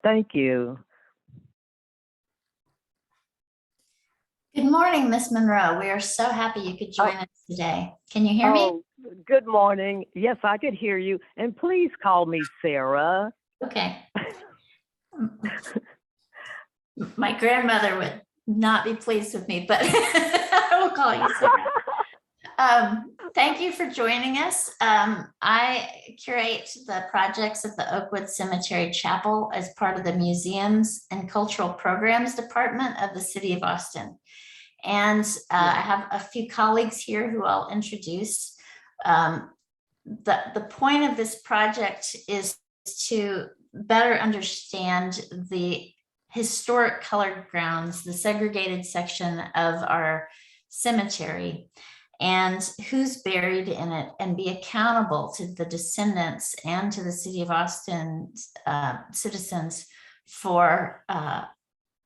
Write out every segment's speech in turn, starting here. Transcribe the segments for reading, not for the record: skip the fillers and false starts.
Thank you. Good morning, Miss Monroe. We are so happy you could join us today. Can you hear me? Oh, good morning. Yes, I could hear you. And please call me Sarah. Okay. My grandmother would not be pleased with me, but I will call you Sarah. Thank you for joining us. I curate the projects at the Oakwood Cemetery Chapel as part of the Museums and Cultural Programs Department of the City of Austin. And I have a few colleagues here who I'll introduce. The point of this project is to better understand the historic colored grounds, the segregated section of our cemetery, and who's buried in it, and be accountable to the descendants and to the City of Austin citizens for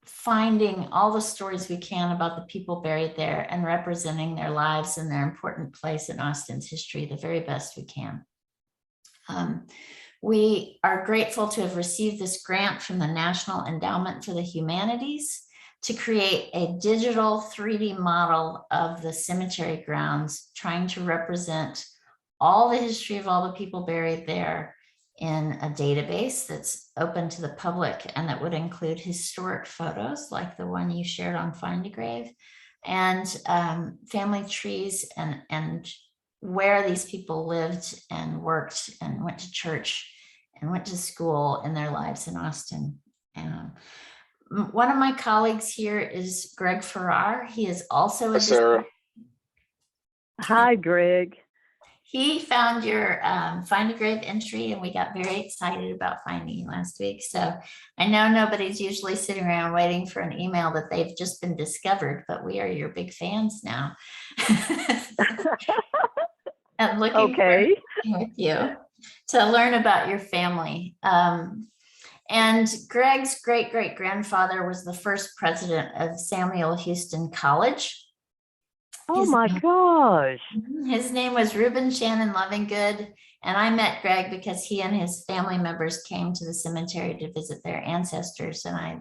finding all the stories we can about the people buried there and representing their lives and their important place in Austin's history the very best we can. We are grateful to have received this grant from the National Endowment for the Humanities to create a digital 3D model of the cemetery grounds, trying to represent all the history of all the people buried there in a database that's open to the public, and that would include historic photos like the one you shared on Find a Grave, and family trees, and where these people lived and worked and went to church and went to school in their lives in Austin. One of my colleagues here is Greg Farrar. He is also a Sarah. Hi, Greg. He found your Find a Grave entry, and we got very excited about finding you last week. So I know nobody's usually sitting around waiting for an email that they've just been discovered, but we are your big fans now. And looking forward to working with you to learn about your family. And Greg's great-great-grandfather was the first president of Samuel Houston College. Oh my gosh. His name was Reuben Shannon Lovingood, and I met Greg because he and his family members came to the cemetery to visit their ancestors, and I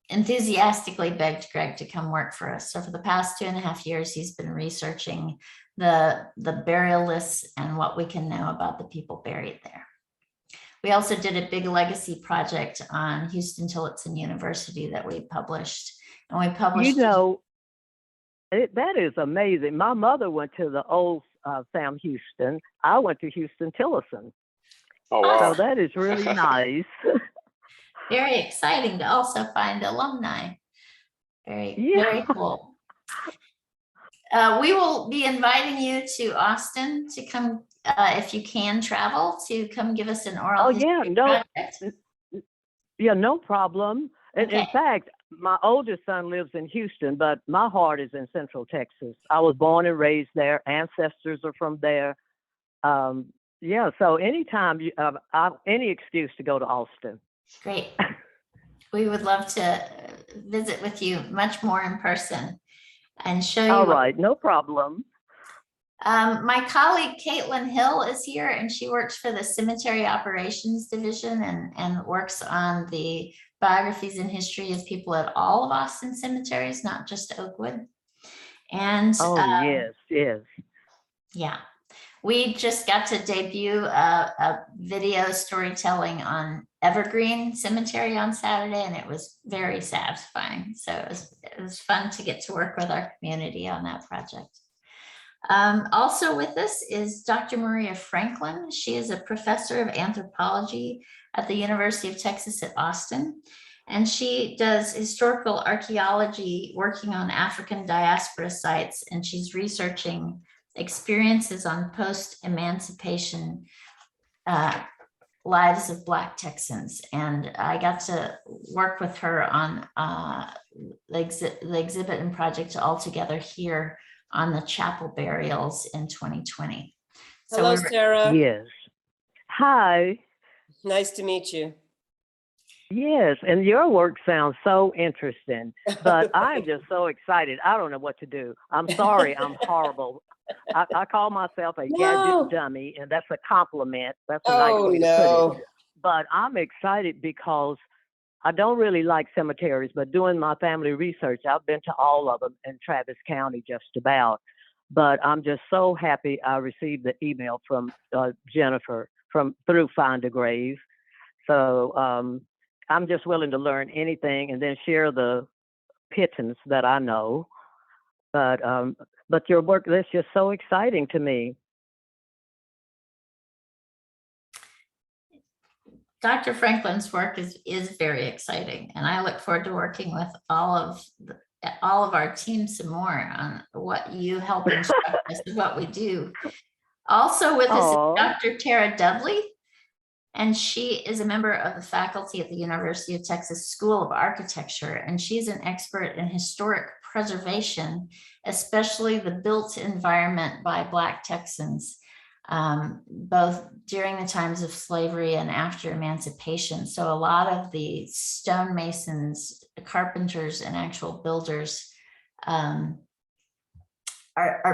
enthusiastically begged Greg to come work for us. So for the past 2.5 years, he's been researching the burial lists and what we can know about the people buried there. We also did a big legacy project on Houston Tillotson University that we published, and we published. You know, that is amazing. My mother went to the old Sam Houston. I went to Houston Tillotson. Oh, wow. So that is really nice. Very exciting to also find alumni. Very cool. We will be inviting you to Austin to come, if you can travel, to come give us an oral history project. Yeah, no problem. And Okay. in fact, my oldest son lives in Houston, but my heart is in Central Texas. I was born and raised there. Ancestors are from there. Yeah, so anytime, any excuse to go to Austin. Great. We would love to visit with you much more in person and show you. All right, no problem. My colleague Caitlin Hill is here, and she works for the Cemetery Operations Division and works on the biographies and history of people at all of Austin cemeteries, not just Oakwood. And yes. Yeah, we just got to debut a video storytelling on Evergreen Cemetery on Saturday, and it was very satisfying. So it was fun to get to work with our community on that project. Also with us is Dr. Maria Franklin. She is a professor of anthropology at the University of Texas at Austin, and she does historical archaeology working on African diaspora sites, and she's researching experiences on post-emancipation lives of Black Texans. And I got to work with her on the exhibit and project all together here on the chapel burials in 2020. Hello, Sarah. Yes. Hi. Nice to meet you. Yes, and your work sounds so interesting, but I'm just so excited. I don't know what to do. I'm sorry, I'm horrible. I call myself a gadget dummy, and that's a compliment. That's a nice way to put it. but I'm excited because I don't really like cemeteries, but doing my family research, I've been to all of them in Travis County just about. But I'm just so happy I received the email from Jennifer from through Find a Grave. So I'm just willing to learn anything and then share the pittance that I know. But your work, that's just so exciting to me. Dr. Franklin's work is very exciting, and I look forward to working with all of our team some more on what you help instruct us and what we do. Also with us is Dr. Tara Dudley, and she is a member of the faculty at the University of Texas School of Architecture, and she's an expert in historic preservation, especially the built environment by Black Texans, both during the times of slavery and after emancipation. So a lot of the stonemasons, carpenters, and actual builders are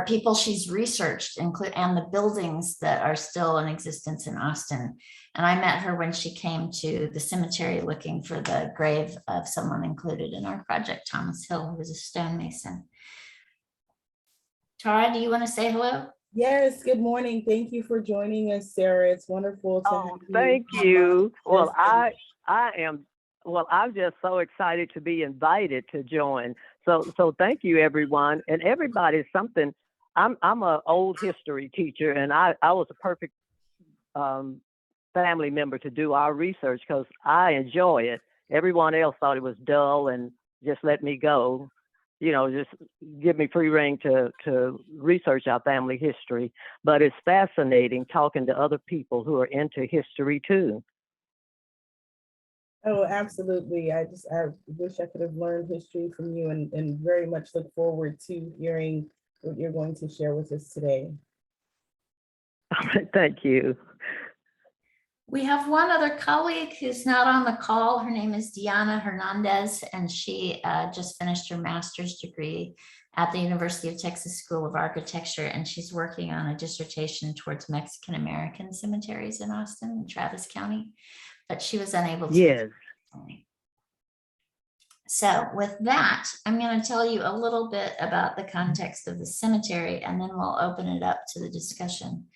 people she's researched, and the buildings that are still in existence in Austin. And I met her when she came to the cemetery looking for the grave of someone included in our project, Thomas Hill, who was a stonemason. Tara, do you want to say hello? Yes, good morning. Thank you for joining us, Sarah. It's wonderful to have you. Thank you. Well, I'm just so excited to be invited to join. So thank you, everyone. And everybody's something. I'm an old history teacher, and I was a perfect family member to do our research because I enjoy it. Everyone else thought it was dull and just let me go. You know, just give me free rein to research our family history. But it's fascinating talking to other people who are into history too. Oh, absolutely. I wish I could have learned history from you, and very much look forward to hearing what you're going to share with us today. Thank you. We have one other colleague who's not on the call. Her name is Diana Hernandez, and she just finished her master's degree at the University of Texas School of Architecture, and she's working on a dissertation towards Mexican-American cemeteries in Austin and Travis County, but she was unable to. Yes. So with that, I'm going to tell you a little bit about the context of the cemetery, and then we'll open it up to the discussion.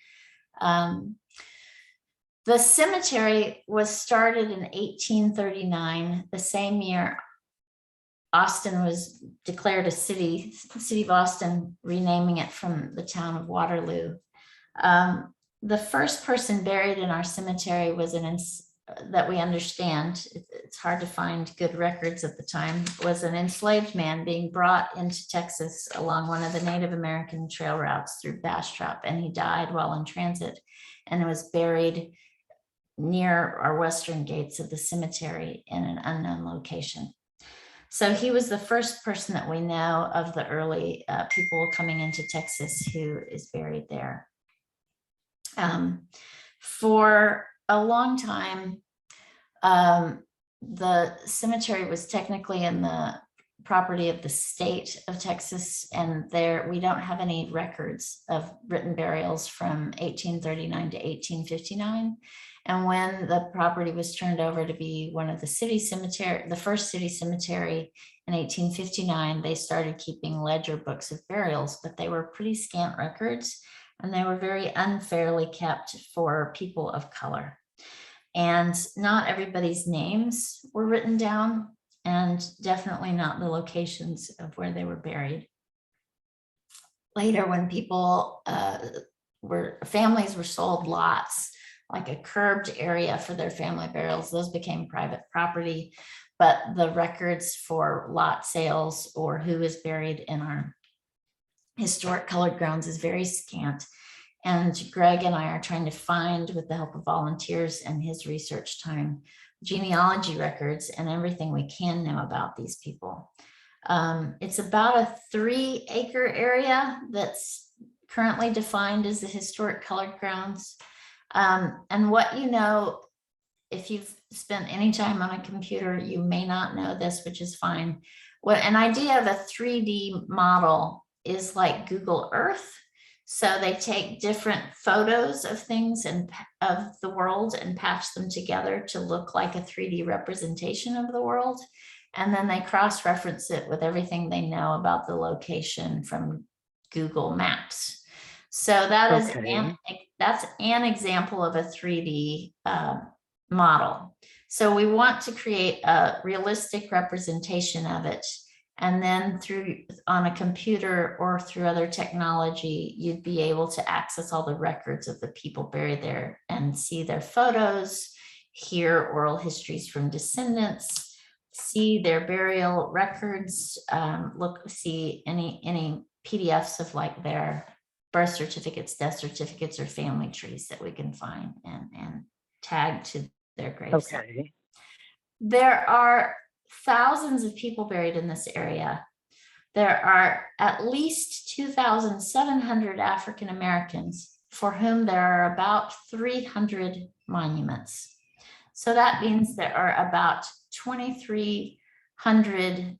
The cemetery was started in 1839, the same year Austin was declared a city, the city of Austin, renaming it from the town of Waterloo. The first person buried in our cemetery was that we understand, it's hard to find good records at the time, was an enslaved man being brought into Texas along one of the Native American trail routes through Bastrop, and he died while in transit, and it was buried near our western gates of the cemetery in an unknown location. So he was the first person that we know of the early people coming into Texas who is buried there. For a long time, the cemetery was technically in the property of the state of Texas, and we don't have any records of written burials from 1839 to 1859. And when the property was turned over to be one of the city cemetery, the first city cemetery in 1859, they started keeping ledger books of burials, but they were pretty scant records, and they were very unfairly kept for people of color. And not everybody's names were written down, and definitely not the locations of where they were buried. Later, when people families were sold lots, like a curbed area for their family burials, those became private property, but the records for lot sales or who is buried in our historic colored grounds is very scant. And Greg and I are trying to find, with the help of volunteers and his research time, genealogy records and everything we can know about these people. It's about a 3-acre area that's currently defined as the historic colored grounds. And what you know, if you've spent any time on a computer, you may not know this, which is fine. What an idea of a 3D model is like Google Earth, So they take different photos of things and of the world and patch them together to look like a 3D representation of the world. And then they cross-reference it with everything they know about the location from Google Maps. So that is that's an example of a 3D model. So we want to create a realistic representation of it. And then on a computer or through other technology, you'd be able to access all the records of the people buried there and see their photos, hear oral histories from descendants, see their burial records, see any PDFs of like their birth certificates, death certificates, or family trees that we can find and tag to their gravesite. Okay. There are thousands of people buried in this area. There are at least 2,700 African Americans for whom there are about 300 monuments. So that means there are about 2,300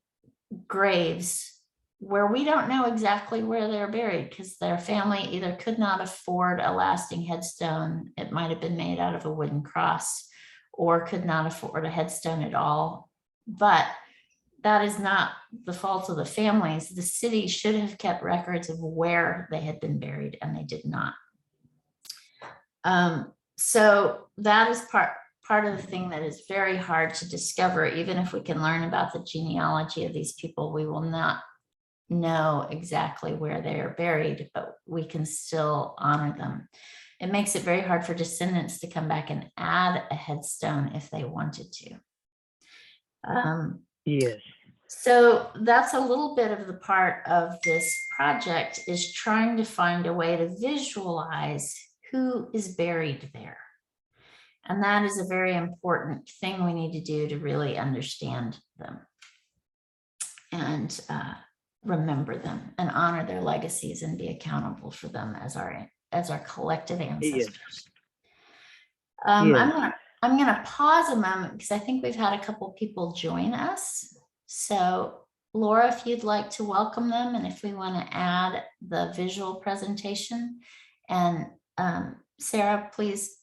graves where we don't know exactly where they're buried because their family either could not afford a lasting headstone. It might have been made out of a wooden cross, or could not afford a headstone at all. But that is not the fault of the families. The city should have kept records of where they had been buried, and they did not. So that is part of the thing that is very hard to discover. Even if we can learn about the genealogy of these people, we will not know exactly where they are buried, but we can still honor them. It makes it very hard for descendants to come back and add a headstone if they wanted to. Yes. So that's a little bit of the part of this project, is trying to find a way to visualize who is buried there. And that is a very important thing we need to do to really understand them and remember them and honor their legacies and be accountable for them as our collective ancestors. Yes. I'm gonna pause a moment because I think we've had a couple people join us. So Laura, if you'd like to welcome them, and if we want to add the visual presentation, and Sarah, please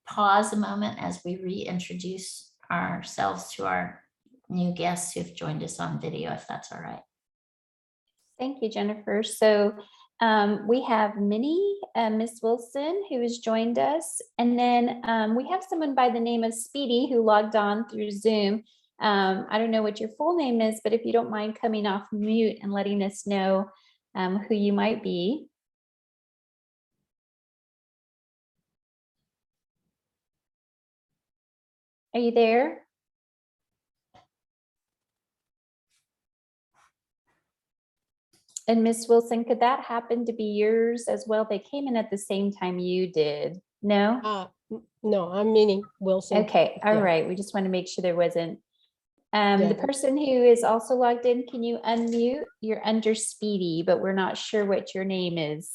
pause a moment as we reintroduce ourselves to our new guests who've joined us on video, if that's all right. Thank you, Jennifer. So we have Minnie, Miss Wilson, who has joined us. And then we have someone by the name of Speedy who logged on through Zoom. I don't know what your full name is, but if you don't mind coming off mute and letting us know who you might be. Are you there? And Miss Wilson, could that happen to be yours as well? They came in at the same time you did. No? No, I'm Minnie Wilson. Okay, all right. We just want to make sure there wasn't. The person who is also logged in, can you unmute? You're under Speedy, but we're not sure what your name is.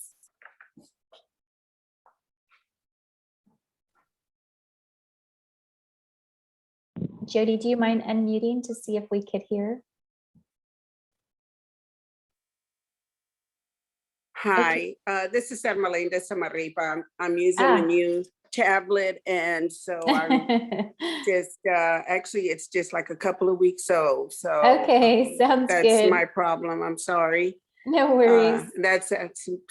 Jody, do you mind unmuting to see if we could hear? Hi, this is Ermelinda Samaripa. I'm using a new tablet, and so I'm just actually it's just like a couple of weeks old. So okay, sounds that's good. That's my problem. I'm sorry. No worries. That's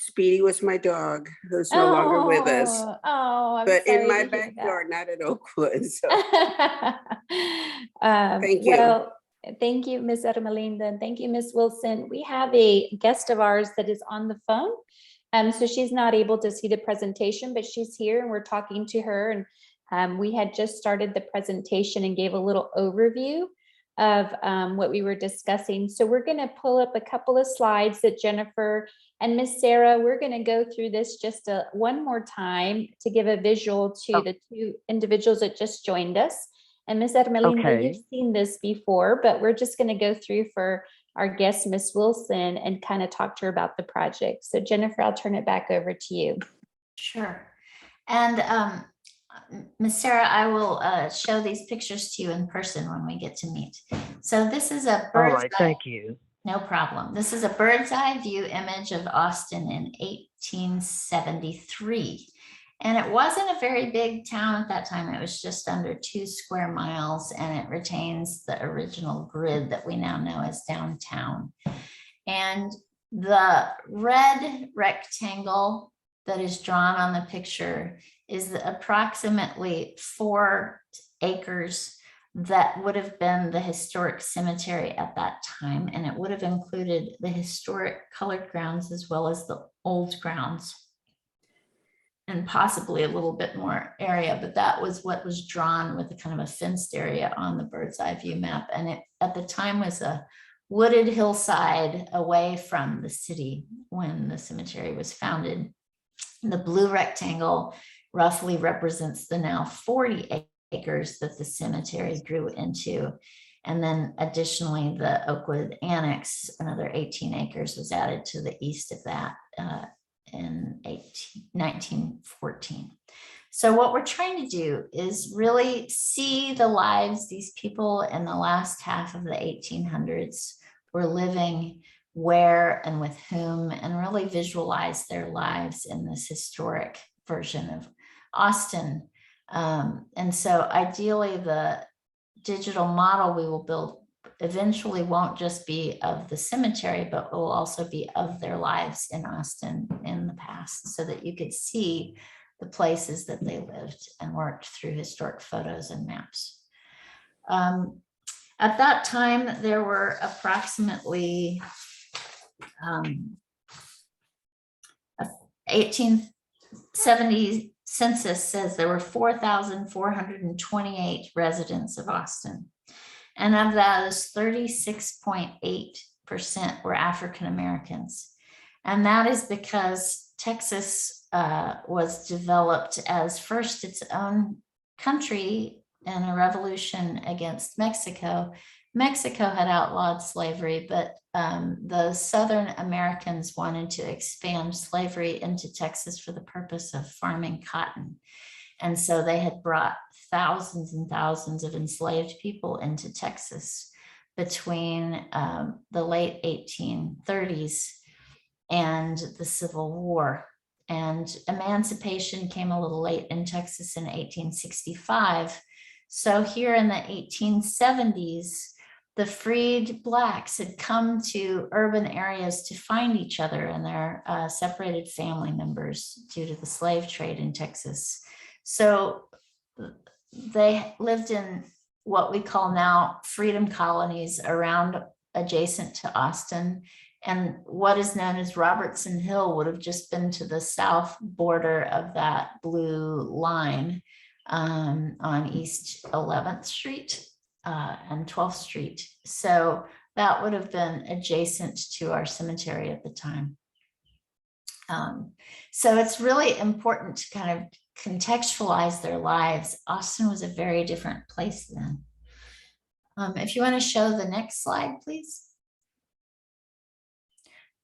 Speedy was my dog, who's no longer with us. Oh, I'm but sorry in my to hear backyard, not at Oakwood. So thank you. Well, thank you, Ms. Ermelinda, and thank you, Ms. Wilson. We have a guest of ours that is on the phone. So she's not able to see the presentation, but she's here and we're talking to her. And we had just started the presentation and gave a little overview of what we were discussing. So we're going to pull up a couple of slides that Jennifer and Miss Sarah, we're going to go through this just one more time to give a visual to the two individuals that just joined us. And Ms. Ermelinda, you've seen this before, but we're just going to go through for our guest, Ms. Wilson, and kind of talk to her about the project. So Jennifer, I'll turn it back over to you. Sure. And Ms. Sarah, I will show these pictures to you in person when we get to meet. So this is a bird's eye. Thank you. No problem. This is a bird's eye view image of Austin in 1873. And it wasn't a very big town at that time. It was just under 2 square miles, and it retains the original grid that we now know as downtown. And the red rectangle that is drawn on the picture is approximately 4 acres that would have been the historic cemetery at that time. And it would have included the historic colored grounds as well as the old grounds, and possibly a little bit more area, but that was what was drawn with a kind of a fenced area on the bird's eye view map. And it at the time was a wooded hillside away from the city when the cemetery was founded. The blue rectangle roughly represents the now 40 acres that the cemetery grew into. And then additionally, the Oakwood Annex, another 18 acres was added to the east of that in 1914. So what we're trying to do is really see the lives these people in the last half of the 1800s were living, where and with whom, and really visualize their lives in this historic version of Austin. And so ideally the digital model we will build eventually won't just be of the cemetery, but will also be of their lives in Austin in the past, so that you could see the places that they lived and worked through historic photos and maps. At that time, there were approximately 1870 census says there were 4,428 residents of Austin. And of those, 36.8% were African Americans. And that is because Texas was developed as first its own country in a revolution against Mexico. Mexico had outlawed slavery, but the Southern Americans wanted to expand slavery into Texas for the purpose of farming cotton. And so they had brought thousands and thousands of enslaved people into Texas between the late 1830s and the Civil War. And emancipation came a little late in Texas in 1865. So here in the 1870s, the freed Blacks had come to urban areas to find each other and their separated family members due to the slave trade in Texas. So they lived in what we call now freedom colonies around adjacent to Austin. And what is known as Robertson Hill would have just been to the south border of that blue line on East 11th Street and 12th Street. So that would have been adjacent to our cemetery at the time. So it's really important to kind of contextualize their lives. Austin was a very different place then. If you want to show the next slide, please.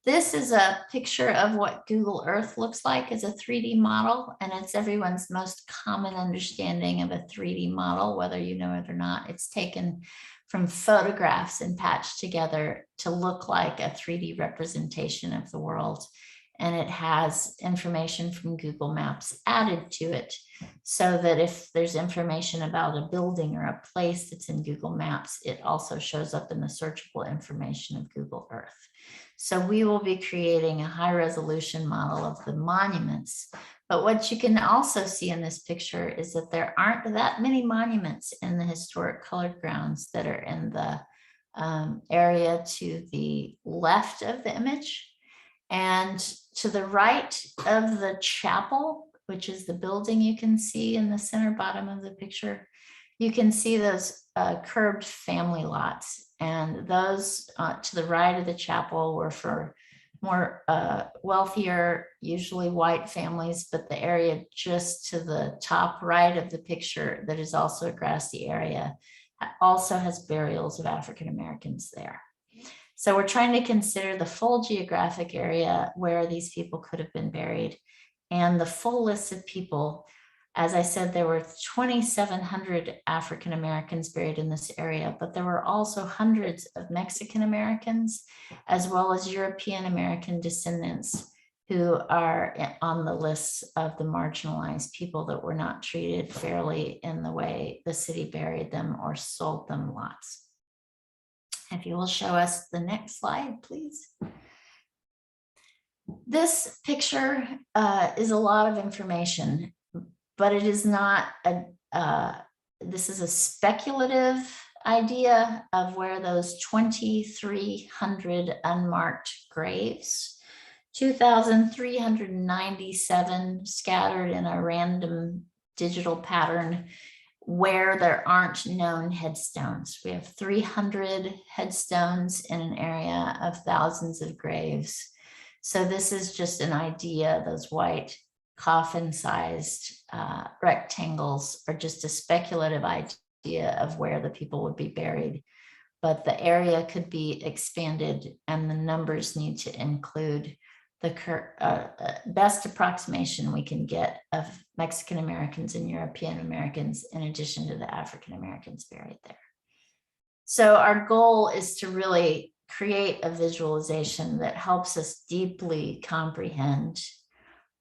This is a picture of what Google Earth looks like as a 3D model, and it's everyone's most common understanding of a 3D model, whether you know it or not. It's taken from photographs and patched together to look like a 3D representation of the world. And it has information from Google Maps added to it, so that if there's information about a building or a place that's in Google Maps, it also shows up in the searchable information of Google Earth. So we will be creating a high resolution model of the monuments. But what you can also see in this picture is that there aren't that many monuments in the historic colored grounds that are in the area to the left of the image. And to the right of the chapel, which is the building you can see in the center bottom of the picture, you can see those curved family lots. And those to the right of the chapel were for more wealthier, usually white families, but the area just to the top right of the picture that is also a grassy area also has burials of African Americans there. So we're trying to consider the full geographic area where these people could have been buried and the full list of people As I said, there were 2,700 African Americans buried in this area, but there were also hundreds of Mexican Americans, as well as European American descendants who are on the lists of the marginalized people that were not treated fairly in the way the city buried them or sold them lots. If you will show us the next slide, please. This picture is a lot of information, but it is not this is a speculative idea of where those 2,300 unmarked graves, 2,397 scattered in a random digital pattern where there aren't known headstones. We have 300 headstones in an area of thousands of graves. So this is just an idea. Those white coffin-sized rectangles are just a speculative idea of where the people would be buried. But the area could be expanded and the numbers need to include the best approximation we can get of Mexican Americans and European Americans in addition to the African Americans buried there. So our goal is to really create a visualization that helps us deeply comprehend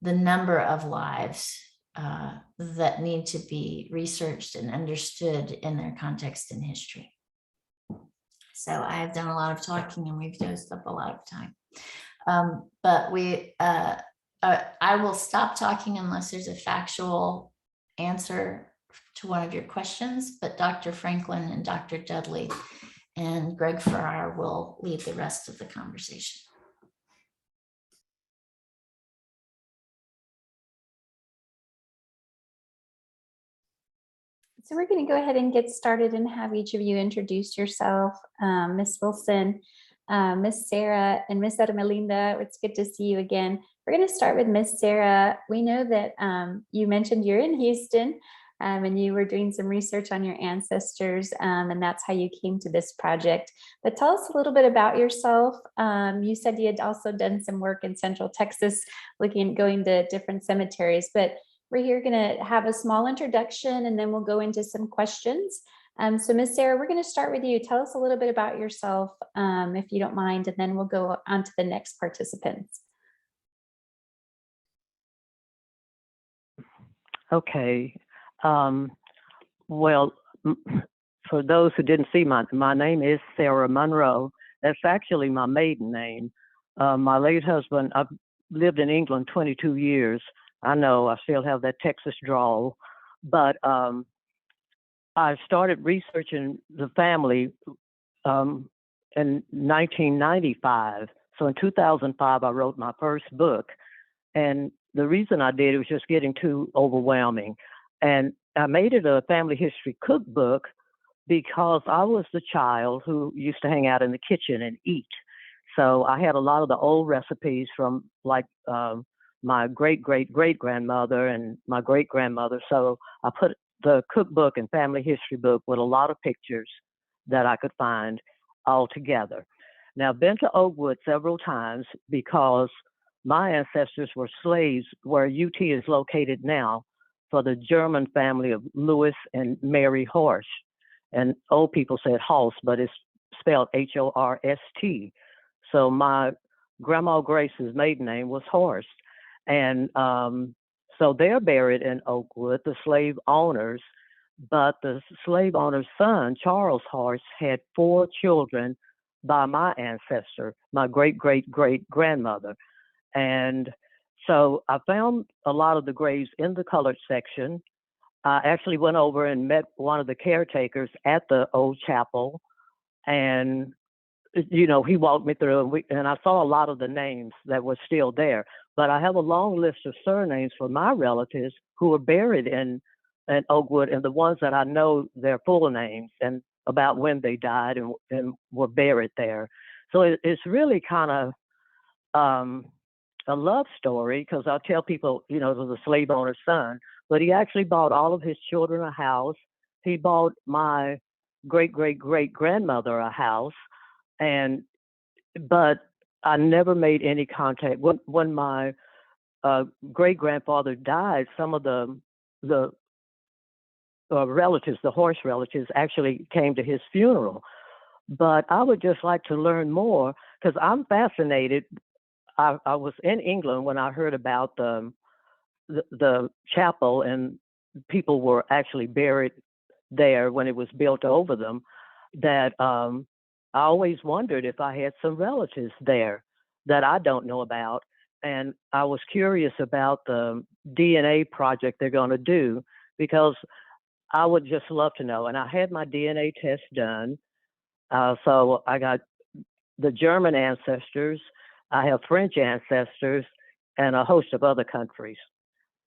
the number of lives that need to be researched and understood in their context and history. So I have done a lot of talking and we've used up a lot of time. But I will stop talking unless there's a factual answer to one of your questions, but Dr. Franklin and Dr. Dudley and Greg Farrar will lead the rest of the conversation. So we're going to go ahead and get started and have each of you introduce yourself. Ms. Wilson, Ms. Sarah, and Ms. Ermelinda, it's good to see you again. We're going to start with Ms. Sarah. We know that you mentioned you're in Houston and you were doing some research on your ancestors, and that's how you came to this project. But tell us a little bit about yourself. You said you had also done some work in Central Texas, going to different cemeteries, but we're here going to have a small introduction and then we'll go into some questions. So Ms. Sarah, we're going to start with you. Tell us a little bit about yourself, if you don't mind, and then we'll go on to the next participants. Okay. Well, for those who didn't see, my name is Sarah Monroe. That's actually my maiden name. My late husband, I've lived in England 22 years. I know I still have that Texas drawl, but I started researching the family in 1995. So in 2005, I wrote my first book. And the reason I did, it was just getting too overwhelming. And I made it a family history cookbook because I was the child who used to hang out in the kitchen and eat. So I had a lot of the old recipes from like my great-great-great-grandmother and my great-grandmother. So I put the cookbook and family history book with a lot of pictures that I could find all together. Now, I've been to Oakwood several times because my ancestors were slaves where UT is located now for the German family of Louis and Mary Horst. And old people said Horst, but it's spelled Horst. So my Grandma Grace's maiden name was Horst. And so they're buried in Oakwood, the slave owners, but the slave owner's son, Charles Horst, had 4 children by my ancestor, my great-great-great-grandmother. And so I found a lot of the graves in the colored section. I actually went over and met one of the caretakers at the old chapel, and you know, he walked me through, and I saw a lot of the names that were still there. But I have a long list of surnames for my relatives who are buried in Oakwood, and the ones that I know their full names and about when they died and were buried there. So it's really kind of a love story, because I tell people, you know, it was a slave owner's son, but he actually bought all of his children a house. He bought my great-great-great-grandmother a house. But I never made any contact. When my great-grandfather died, some of the the relatives, the horse relatives, actually came to his funeral. But I would just like to learn more because I'm fascinated. I was in England when I heard about the chapel, and people were actually buried there when it was built over them. That I always wondered if I had some relatives there that I don't know about. And I was curious about the DNA project they're going to do because I would just love to know. And I had my DNA test done. So I got the German ancestors, I have French ancestors, and a host of other countries.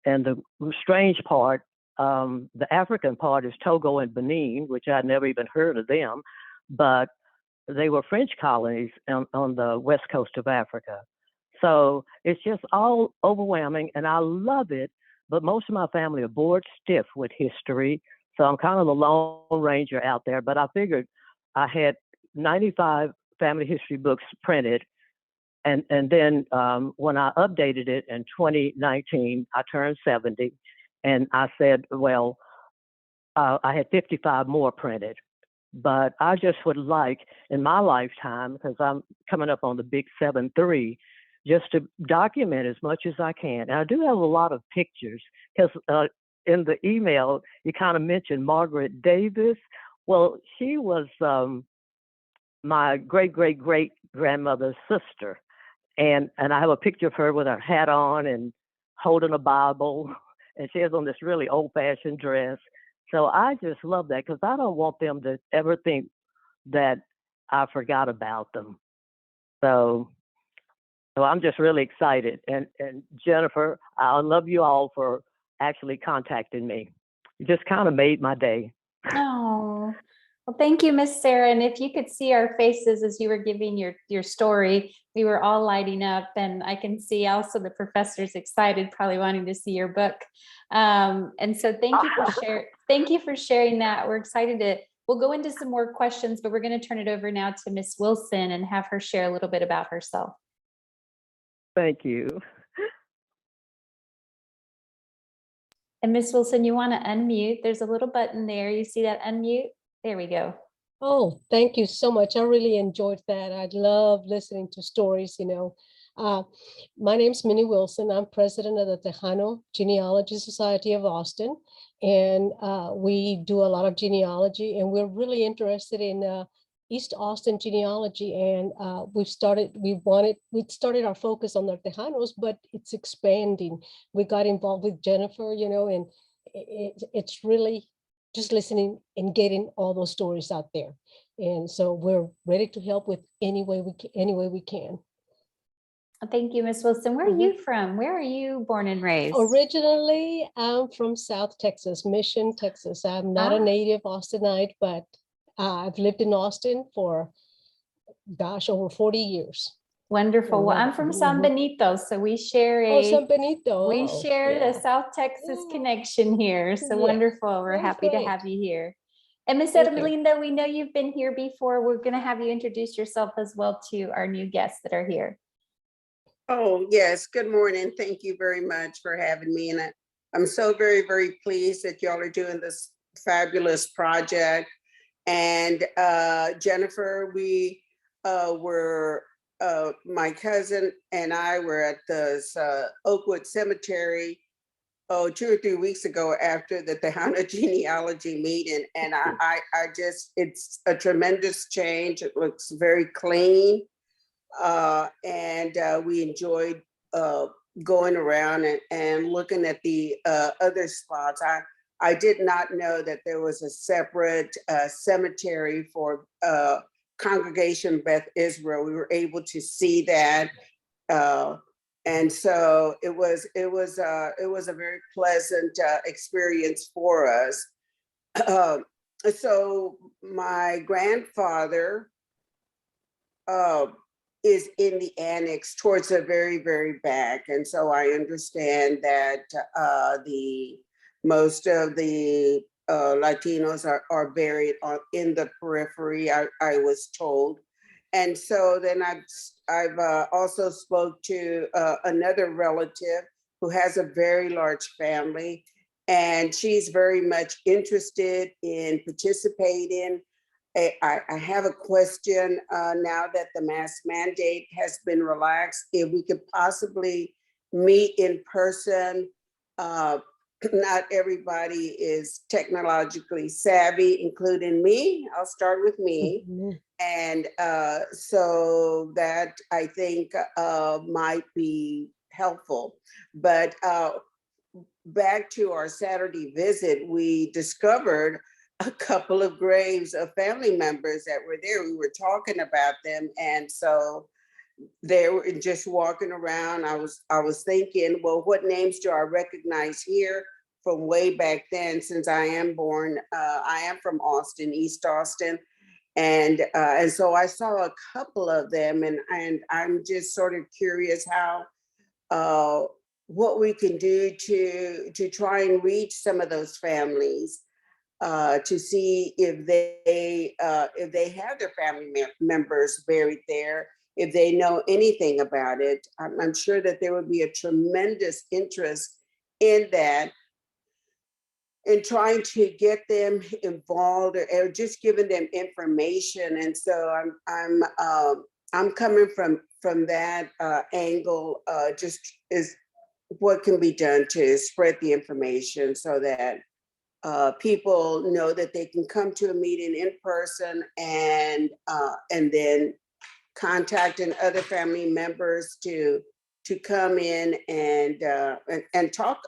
And the strange part, the African part is Togo and Benin, which I'd never even heard of them, but they were French colonies on the west coast of Africa. So it's just all overwhelming, and I love it. But most of my family are bored stiff with history, so I'm kind of the lone ranger out there. But I figured I had 95 family history books printed, and then when I updated it in 2019, I turned 70, and I said, well, I had 55 more printed. But I just would like, in my lifetime, because I'm coming up on the big 7-3, just to document as much as I can. And I do have a lot of pictures, because in the email, you kind of mentioned Margaret Davis. Well, she was my great grandmother's sister. And I have a picture of her with her hat on and holding a Bible. And she has on this really old-fashioned dress. So I just love that because I don't want them to ever think that I forgot about them. So I'm just really excited. And Jennifer, I love you all for actually contacting me. You just kind of made my day. Oh, well, thank you, Miss Sarah. And if you could see our faces as you were giving your story, we were all lighting up, and I can see also the professors excited, probably wanting to see your book. And so thank you for sharing that. We're excited we'll go into some more questions, but we're going to turn it over now to Miss Wilson and have her share a little bit about herself. Thank you. And Miss Wilson, you want to unmute? There's a little button there. You see that unmute? There we go. Oh, thank you so much. I really enjoyed that. I love listening to stories, My name's Minnie Wilson. I'm president of the Tejano Genealogy Society of Austin. And we do a lot of genealogy, and we're really interested in East Austin genealogy. And we started our focus on the Tejanos, but it's expanding. We got involved with Jennifer, and it's really just listening and getting all those stories out there. And so we're ready to help with any way we can. Thank you, Miss Wilson. Where are you from? Where are you born and raised? Originally, I'm from South Texas, Mission, Texas. I'm not a native Austinite, but I've lived in Austin for, over 40 years. Wonderful. Well, I'm from San Benito, so we share San Benito. the South Texas connection here. So wonderful. We're happy to have you here. And Miss Ermelinda, we know you've been here before. We're going to have you introduce yourself as well to our new guests that are here. Oh, yes. Good morning. Thank you very much for having me. And I'm so very, very pleased that y'all are doing this fabulous project. And Jennifer, we were, my cousin and I were at the Oakwood Cemetery 2 or 3 weeks ago after the Tejano genealogy meeting. And I just, it's a tremendous change. It looks very clean. And we enjoyed going around and looking at the other spots. I did not know that there was a separate cemetery for Congregation Beth Israel. We were able to see that, and so it was a very pleasant experience for us. So my grandfather is in the annex towards the very, very back. And so I understand that most of the Latinos are buried in the periphery, I was told. And so then I've also spoke to another relative who has a very large family. and she's very much interested in participating. I have a question now that the mask mandate has been relaxed, if we could possibly meet in person. Not everybody is technologically savvy, including me. I'll start with me. And so that I think might be helpful. But back to our Saturday visit, we discovered a couple of graves of family members that were there. We were talking about them. And so they were just walking around. I was thinking, well, what names do I recognize here from way back then? Since I am from Austin, East Austin. And so I saw a couple of them, and I'm just sort of curious how what we can do to try and reach some of those families, to see if they have their family members buried there, if they know anything about it. I'm sure that there would be a tremendous interest in that, in trying to get them involved, or just giving them information. And so I'm coming from that angle, just is what can be done to spread the information so that people know that they can come to a meeting in person, and then contacting other family members to come in and talk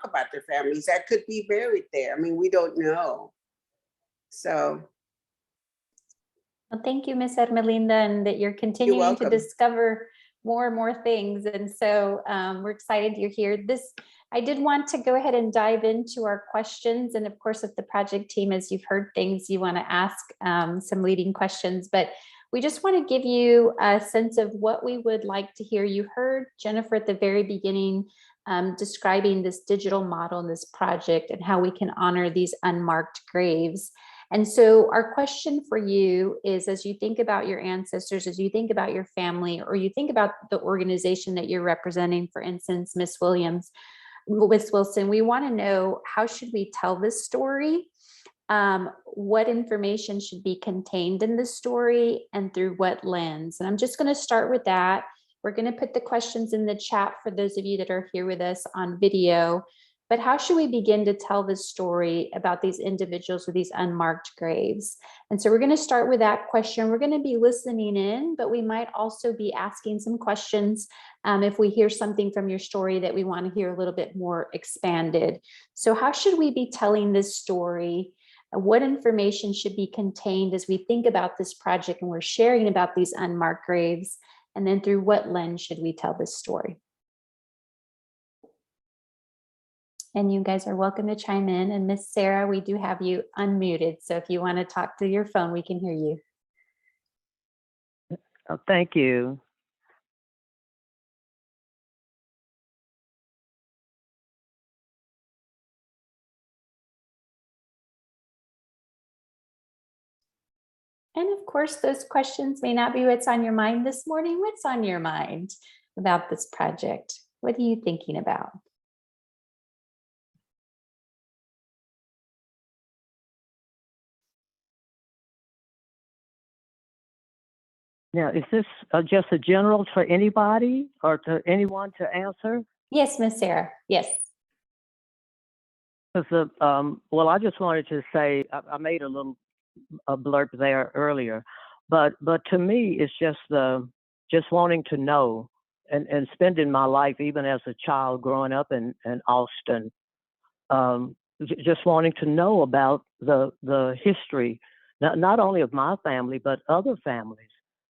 about their families that could be buried there. I mean, we don't know. So. Well, thank you, Ms. Ermelinda, and that you're continuing to discover more and more things. And so we're excited you're here. I did want to go ahead and dive into our questions. And of course, if the project team, as you've heard things, you want to ask some leading questions, but we just want to give you a sense of what we would like to hear. You heard Jennifer at the very beginning describing this digital model and this project and how we can honor these unmarked graves. And so our question for you is, as you think about your ancestors, as you think about your family, or you think about the organization that you're representing, for instance, Miss Wilson, we want to know, how should we tell this story? What information should be contained in the story, and through what lens? And I'm just going to start with that. We're going to put the questions in the chat for those of you that are here with us on video. But how should we begin to tell this story about these individuals with these unmarked graves? And so we're going to start with that question. We're going to be listening in, but we might also be asking some questions if we hear something from your story that we want to hear a little bit more expanded. So how should we be telling this story? What information should be contained as we think about this project and we're sharing about these unmarked graves? And then through what lens should we tell this story? And you guys are welcome to chime in. And Miss Sarah, we do have you unmuted. So if you want to talk through your phone, we can hear you. Oh, thank you. And of course, those questions may not be what's on your mind this morning. What's on your mind about this project? What are you thinking about? Now, is this just a general for anybody or to anyone to answer? Yes, Miss Sarah. Yes. Because well, I just wanted to say I made a little blurb there earlier, but to me, it's just wanting to know, and spending my life, even as a child growing up in Austin, just wanting to know about the history, not only of my family but other families.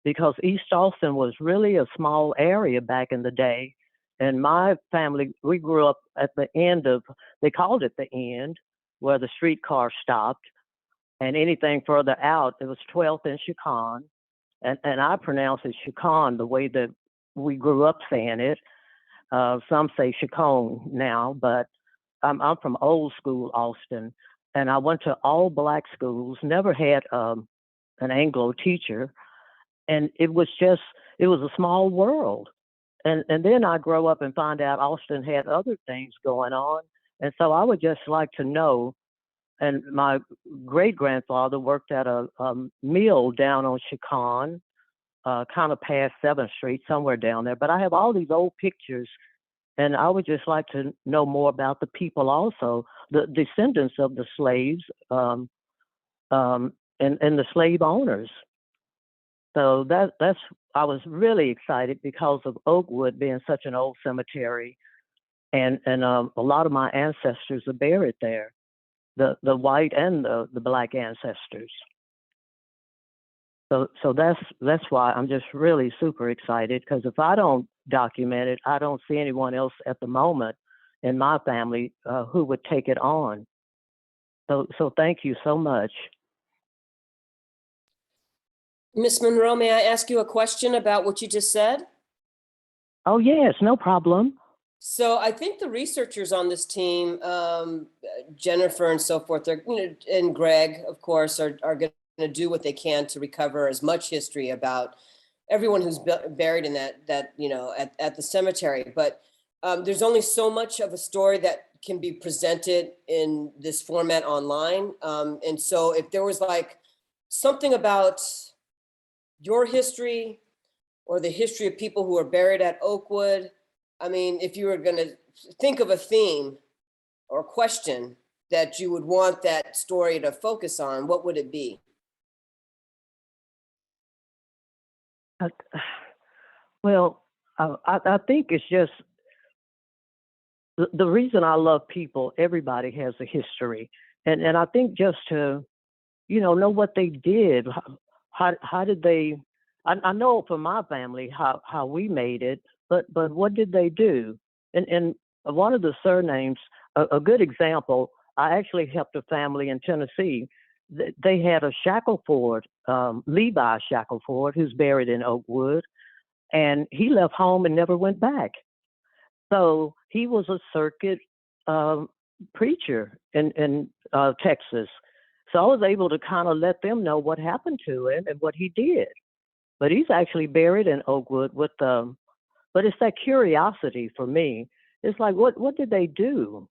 Because East Austin was really a small area back in the day. And my family, we grew up at the end of, they called it the end, where the streetcar stopped. And anything further out, it was 12th and Chicon. And I pronounce it Chicon the way that we grew up saying it. Some say Chicon now, but I'm from old school Austin. And I went to all Black schools, never had an Anglo teacher. And it was a small world. And then I grow up and find out Austin had other things going on. And so I would just like to know, and my great-grandfather worked at a mill down on Chicon, kind of past 7th Street, somewhere down there. But I have all these old pictures, and I would just like to know more about the people also, the descendants of the slaves, and the slave owners. So that's I was really excited because of Oakwood being such an old cemetery, and a lot of my ancestors are buried there, the white and the black ancestors. So that's why I'm just really super excited, because if I don't document it, I don't see anyone else at the moment in my family who would take it on. So thank you so much. Miss Monroe, may I ask you a question about what you just said? Oh yes, no problem. So I think the researchers on this team, Jennifer and so forth, they're, and Greg, of course, are going to do what they can to recover as much history about everyone who's buried in that at the cemetery. But there's only so much of a story that can be presented in this format online. And so if there was like something about your history or the history of people who are buried at Oakwood, I mean, if you were going to think of a theme or question that you would want that story to focus on, what would it be? Well, I think it's just the reason I love people. Everybody has a history, and I think just to know what they did, how did they? I know for my family how we made it, but what did they do? And one of the surnames, a good example. I actually helped a family in Tennessee. They had a Shackleford, Levi Shackleford, who's buried in Oakwood, and he left home and never went back. So he was a circuit preacher in Texas. So I was able to kind of let them know what happened to him and what he did. But he's actually buried in Oakwood with but it's that curiosity for me. It's like what did they do?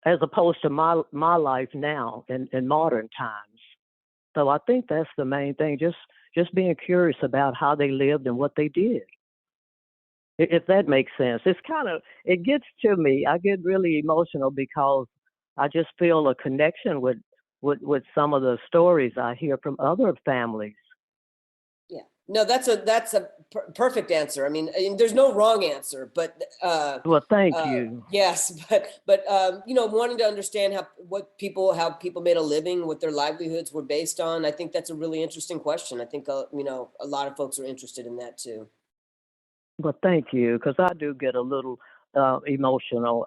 As opposed to my life now in modern times. So I think that's the main thing, just being curious about how they lived and what they did. If that makes sense. It gets to me. I get really emotional because I just feel a connection with some of the stories I hear from other families. Yeah, no, that's a perfect answer. I mean, there's no wrong answer, but Well, thank you. yes, but wanting to understand how people made a living, what their livelihoods were based on. I think that's a really interesting question. I think a lot of folks are interested in that too. Well, thank you, because I do get a little emotional.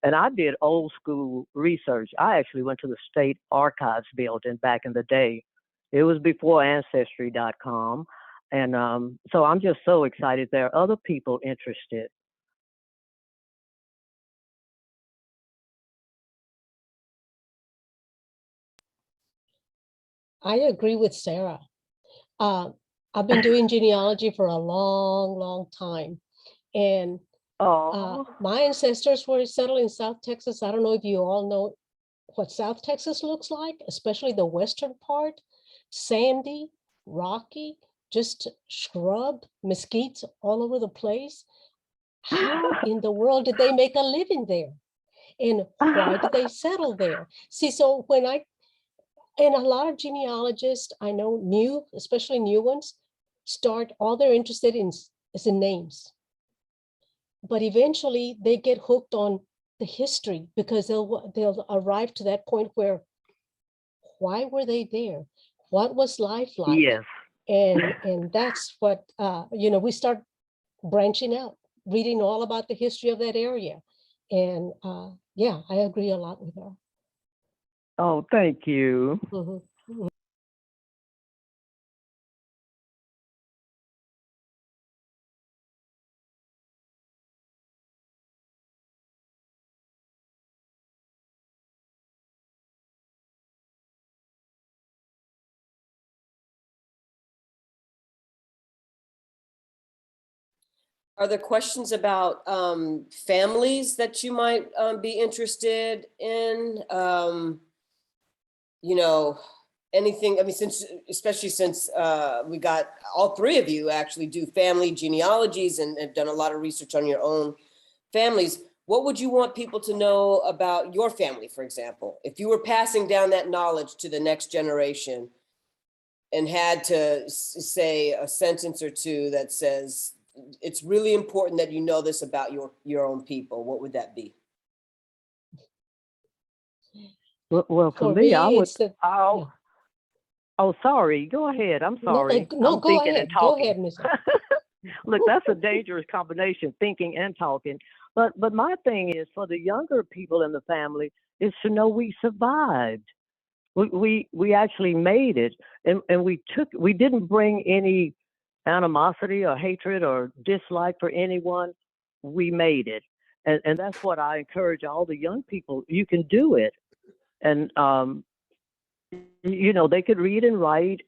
And I did old school research. I actually went to the State Archives building back in the day. It was before Ancestry.com. And so I'm just so excited there are other people interested. I agree with Sarah. I've been doing genealogy for a long, long time. And my ancestors were settled in South Texas. I don't know if you all know what South Texas looks like, especially the western part. Sandy, rocky, just shrub, mesquites all over the place. How in the world did they make a living there? And why did they settle there? See, so and a lot of genealogists I know, especially new ones, all they're interested in is in names. But eventually they get hooked on the history because they'll arrive to that point where, why were they there? What was life like? Yes. And that's what, we start branching out, reading all about the history of that area. And yeah, I agree a lot with her. Oh, thank you. Mhm. Are there questions about families that you might be interested in? You know, anything, I mean, especially since we got all three of you actually do family genealogies and have done a lot of research on your own families. What would you want people to know about your family, for example? If you were passing down that knowledge to the next generation and had to say a sentence or two that says, it's really important that you know this about your own people, what would that be? Well, for For me, me, I would. it's the, Oh, oh, sorry. Go ahead. I'm sorry. no, I'm go thinking and ahead, go talking. ahead, Ms. Look, that's a dangerous combination, thinking and talking. But my thing is for the younger people in the family is to know we survived. We actually made it, and we didn't bring any animosity or hatred or dislike for anyone. We made it, and that's what I encourage all the young people. You can do it, and they could read and write.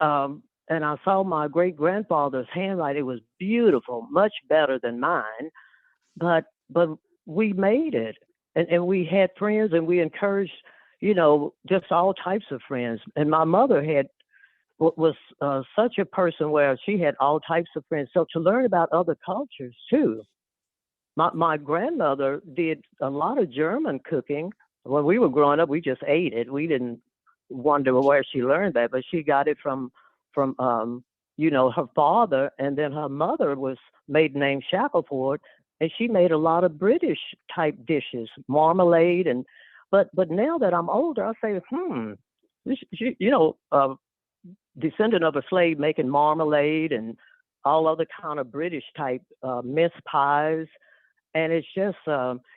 And I saw my great grandfather's handwriting was beautiful, much better than mine. But we made it, and we had friends, and we encouraged, just all types of friends. And my mother was such a person where she had all types of friends. So to learn about other cultures too. My grandmother did a lot of German cooking. When we were growing up, we just ate it. We didn't wonder where she learned that, but she got it from her father, and then her mother was maiden name Shackelford, and she made a lot of British type dishes, marmalade, but now that I'm older, I say, descendant of a slave making marmalade and all other kind of British type mince pies, and it's just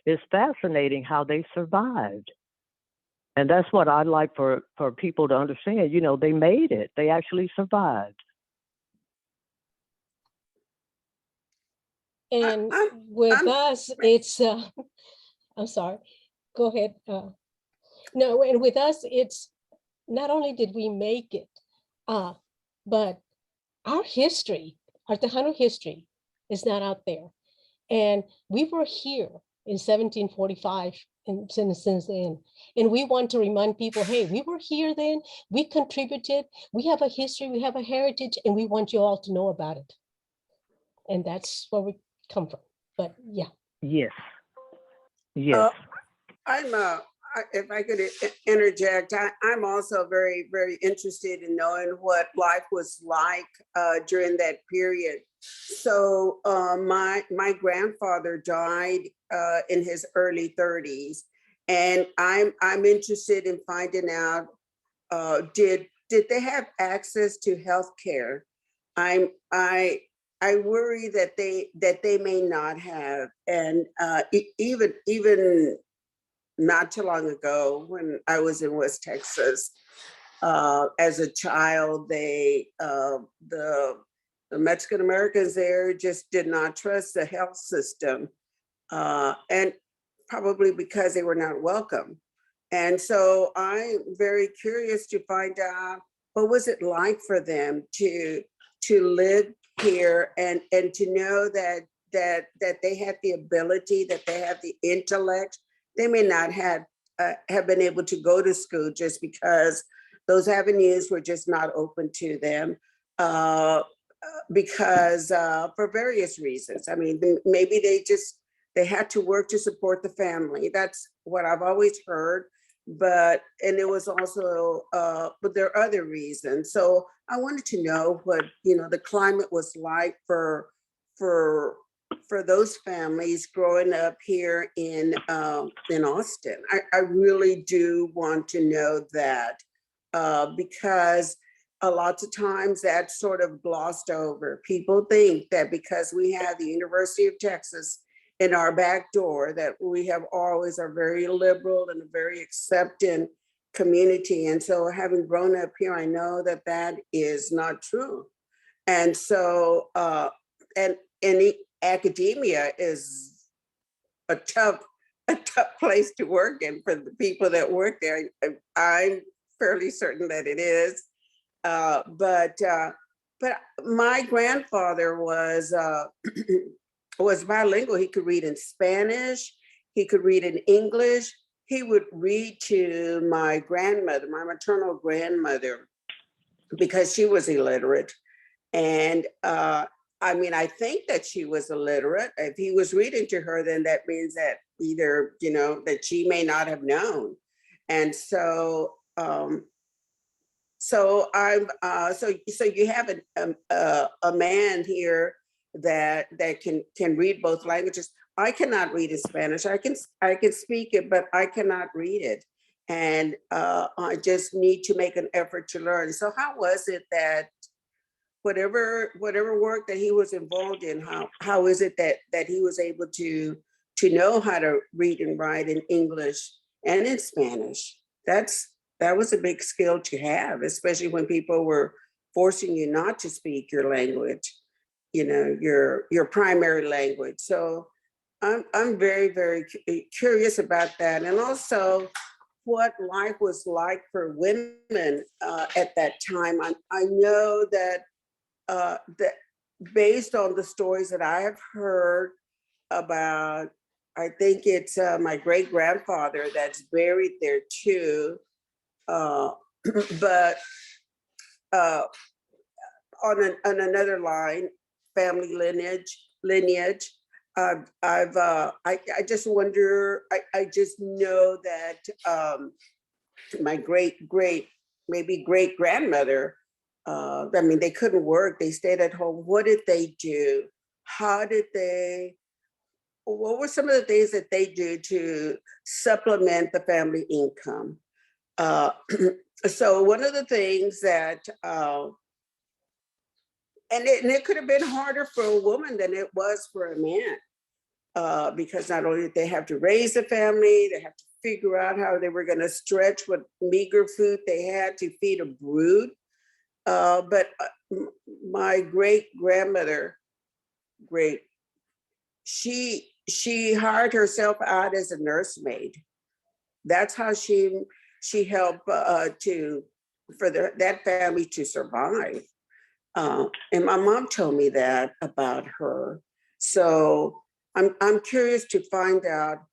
it's fascinating how they survived. And that's what I'd like for people to understand. They made it. They actually survived. and I'm, with I'm, us, it's, I'm sorry, go ahead. No, and with us, it's not only did we make it, but our history, our Tejano history is not out there. And we were here in 1745 and since then. And we want to remind people, hey, we were here then, we contributed, we have a history, we have a heritage, and we want you all to know about it. And that's where we come from. But yeah. Yes. Yes. If I could interject, I'm also very, very interested in knowing what life was like during that period. So my grandfather died in his early 30s, and I'm interested in finding out did they have access to health care? I worry that they may not have, and even not too long ago when I was in West Texas, as a child, the Mexican Americans there just did not trust the health system, and probably because they were not welcome. And so I'm very curious to find out what was it like for them to live here and to know that they had the ability, that they have the intellect. They may not have been able to go to school just because those avenues were just not open to them, because for various reasons. I mean, maybe they had to work to support the family. That's what I've always heard. But it was also, but there are other reasons. So I wanted to know what the climate was like for those families growing up here in Austin. I really do want to know that, because a lot of times that's sort of glossed over. People think that because we have the University of Texas in our back door, that we have always a very liberal and a very accepting community. And so having grown up here, I know that that is not true. And so, and academia is a tough place to work in for the people that work there. I'm fairly certain that it is. But but my grandfather was was bilingual. He could read in Spanish, he could read in English. He would read to my grandmother, my maternal grandmother, because she was illiterate. And I mean, I think that she was illiterate. If he was reading to her, then that means that either, you know, that she may not have known. And so, so you have a man here that can read both languages. I cannot read in Spanish. I can speak it, but I cannot read it. And I just need to make an effort to learn. So how was it that whatever work that he was involved in, how is it that he was able to know how to read and write in English and in Spanish? That was a big skill to have, especially when people were forcing you not to speak your language, you know, your primary language. So I'm very, very curious about that. And also what life was like for women at that time. I know that that based on the stories that I have heard about, I think it's my great grandfather that's buried there too. But on another line, family lineage, I just wonder. I just know that my maybe great grandmother. I mean, they couldn't work. They stayed at home. What did they do? How did they? What were some of the things that they do to supplement the family income? So one of the things that, and it could have been harder for a woman than it was for a man, because not only did they have to raise a family, they have to figure out how they were going to stretch what meager food they had to feed a brood. But my great grandmother, she hired herself out as a nursemaid. That's how she helped for that family to survive. And my mom told me that about her. So I'm curious to find out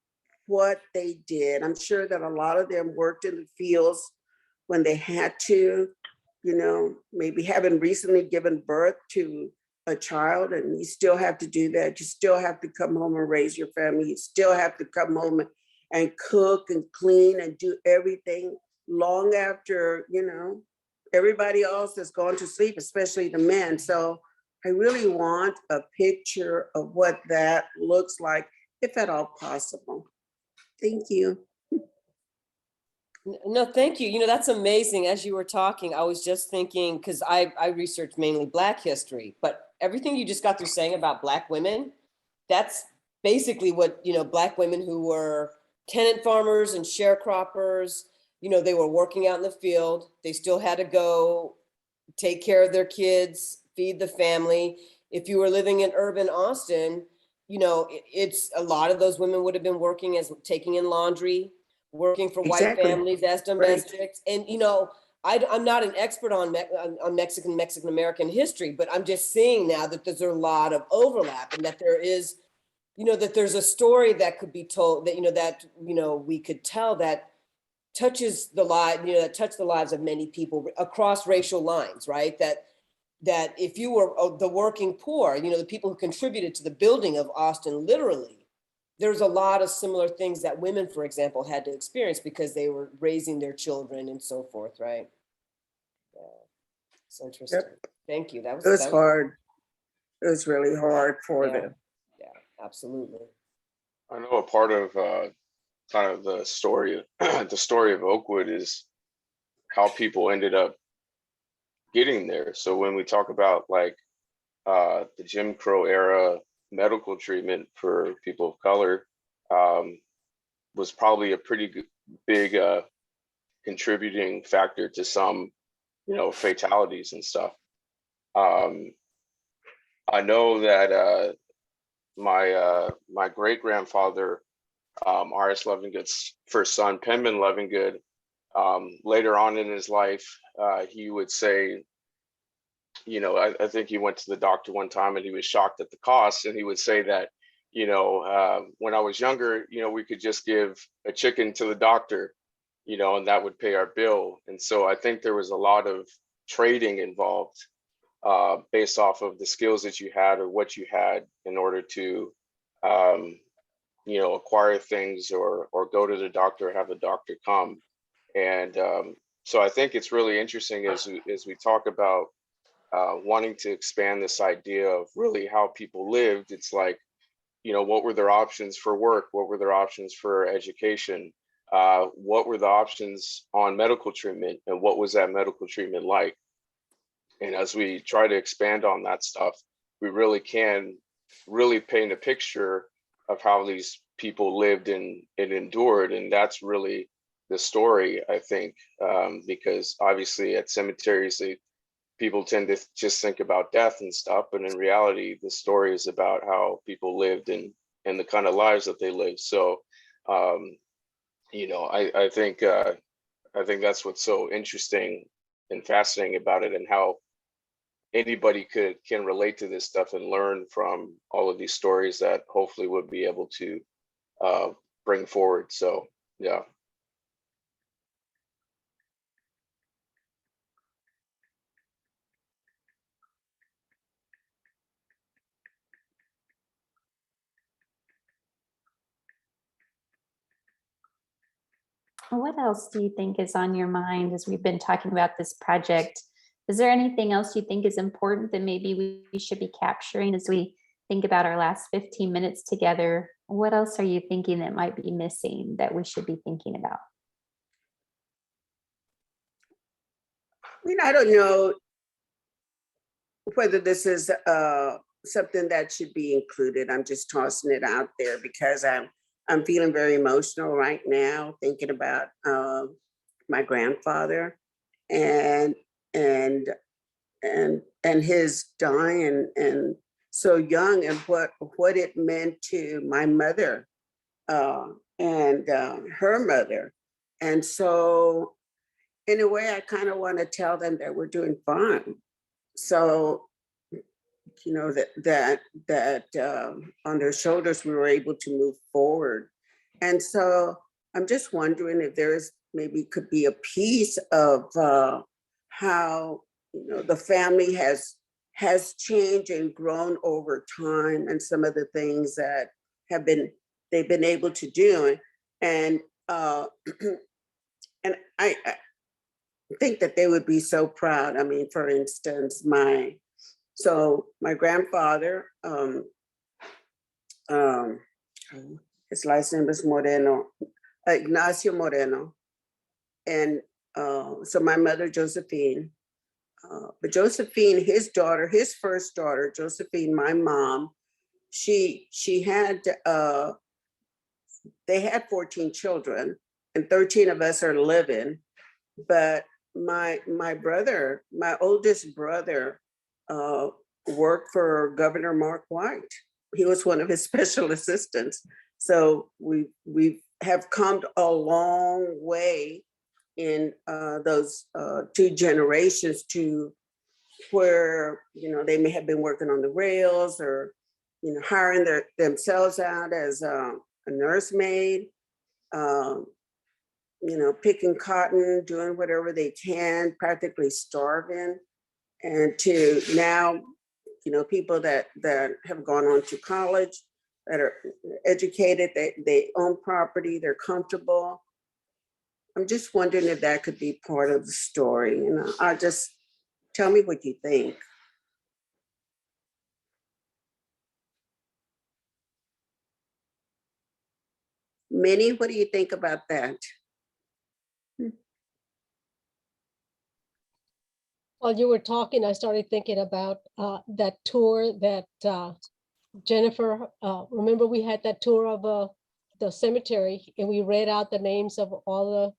what they did. I'm sure that a lot of them worked in the fields when they had to, you know, maybe having recently given birth to a child, and you still have to do that. You still have to come home and raise your family. You still have to come home and cook and clean and do everything long after, you know, everybody else has gone to sleep, especially the men. So I really want a picture of what that looks like, if at all possible. Thank you. No, thank you. You know, that's amazing. As you were talking, I was just thinking, because I research mainly Black history, but everything you just got through saying about Black women, that's basically what, you know, Black women who were tenant farmers and sharecroppers, you know, they were working out in the field. They still had to go take care of their kids, feed the family. If you were living in urban Austin, you know, it's a lot of those women would have been working as taking in laundry, working for white families as domestics. Right. And, you know, I'm not an expert on Mexican American history, but I'm just seeing now that there's a lot of overlap, and that there is, you know, that there's a story that could be told, that, you know, we could tell that touches the lives, you know, that touch the lives of many people across racial lines, right? That if you were the working poor, you know, the people who contributed to the building of Austin, literally, there's a lot of similar things that women, for example, had to experience because they were raising their children and so forth, right? Yeah, it's interesting. Yep. Thank you. It was hard. It was really hard for them. Yeah, absolutely. I know a part of kind of the story of Oakwood is how people ended up getting there. So when we talk about like the Jim Crow era medical treatment for people of color, was probably a pretty big contributing factor to some, you know, fatalities and stuff. I know that my great grandfather, R.S. Levingood's first son, Penman Levingood, later on in his life, he would say I think he went to the doctor one time and he was shocked at the cost, and he would say that, when I was younger, we could just give a chicken to the doctor, and that would pay our bill. And so I think there was a lot of trading involved, based off of the skills that you had or what you had in order to, acquire things or go to the doctor, have the doctor come. And so I think it's really interesting as we talk about wanting to expand this idea of really how people lived. It's like, what were their options for work? What were their options for education? What were the options on medical treatment? And what was that medical treatment like? And as we try to expand on that stuff, we really can really paint a picture of how these people lived and endured. And that's really the story, I think, because obviously at cemeteries, people tend to just think about death and stuff, but in reality, the story is about how people lived and the kind of lives that they lived. So, I think that's what's so interesting and fascinating about it, and how anybody can relate to this stuff and learn from all of these stories that hopefully would be able to bring forward. So, yeah. What else do you think is on your mind as we've been talking about this project? Is there anything else you think is important that maybe we should be capturing as we think about our last 15 minutes together? What else are you thinking that might be missing that we should be thinking about? I don't know whether this is something that should be included. I'm just tossing it out there because I'm feeling very emotional right now, thinking about my grandfather and his dying and so young, and what it meant to my mother and her mother. And so in a way, I kind of want to tell them that we're doing fine. So, that on their shoulders, we were able to move forward. And so I'm just wondering if there's maybe could be a piece of how, the family has changed and grown over time, and some of the things that they've been able to do. And and I think that they would be so proud. I mean, for instance, my grandfather, his last name is Moreno, Ignacio Moreno. And so my mother, Josephine, but Josephine, his first daughter, Josephine, my mom, she had, they had 14 children and 13 of us are living. But my brother, my oldest brother, worked for Governor Mark White. He was one of his special assistants. So we have come a long way in those 2 generations to where, they may have been working on the rails or, hiring themselves out as a nursemaid, picking cotton, doing whatever they can, practically starving. And to now, people that have gone on to college, that are educated, they own property, they're comfortable. I'm just wondering if that could be part of the story. I just, tell me what you think. Minnie, what do you think about that? While you were talking, I started thinking about that tour that Jennifer, remember we had that tour of the cemetery and we read out the names of all the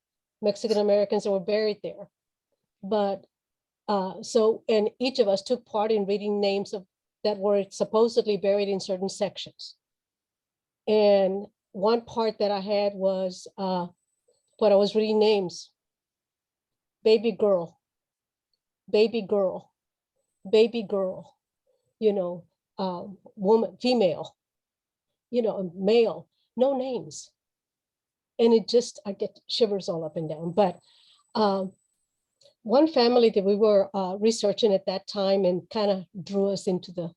Mexican Americans that were buried there. But and each of us took part in reading names that were supposedly buried in certain sections. And one part that I had was when I was reading names, baby girl, baby girl, woman, female, male, no names. And I get shivers all up and down. But one family that we were researching at that time and kind of drew us into the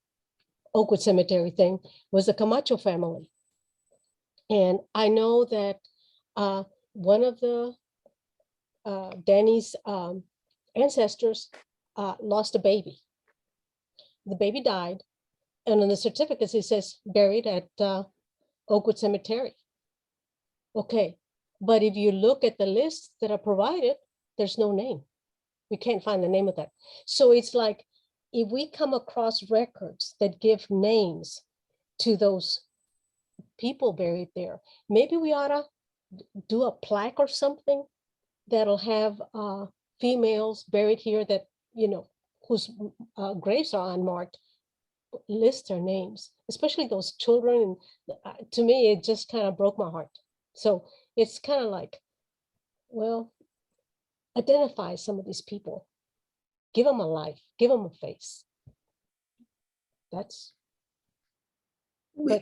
Oakwood Cemetery thing was the Camacho family. And I know that one of the Danny's ancestors lost a baby. The baby died, and on the certificates it says buried at Oakwood Cemetery. Okay, but if you look at the lists that are provided, there's no name. We can't find the name of that. So it's like, if we come across records that give names to those people buried there, maybe we ought to do a plaque or something that'll have females buried here that, whose graves are unmarked, list their names, especially those children. And to me, it just kind of broke my heart. So it's kind of like, well, identify some of these people, give them a life, give them a face. But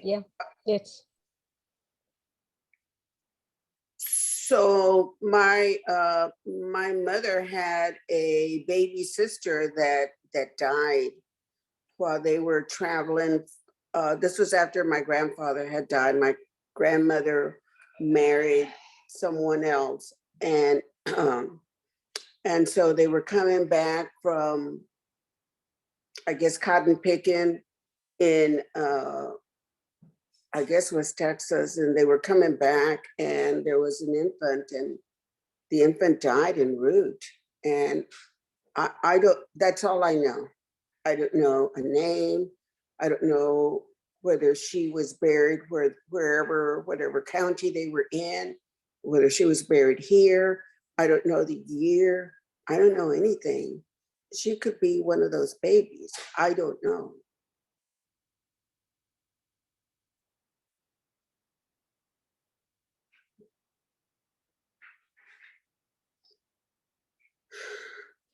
yeah, it's. So my mother had a baby sister that died while they were traveling. This was after my grandfather had died. My grandmother married someone else, and so they were coming back from, I guess, cotton picking in I guess West Texas, and they were coming back, and there was an infant, and the infant died en route. And I don't, that's all I know. I don't know a name. I don't know whether she was buried whatever county they were in, whether she was buried here. I don't know the year. I don't know anything. She could be one of those babies. I don't know.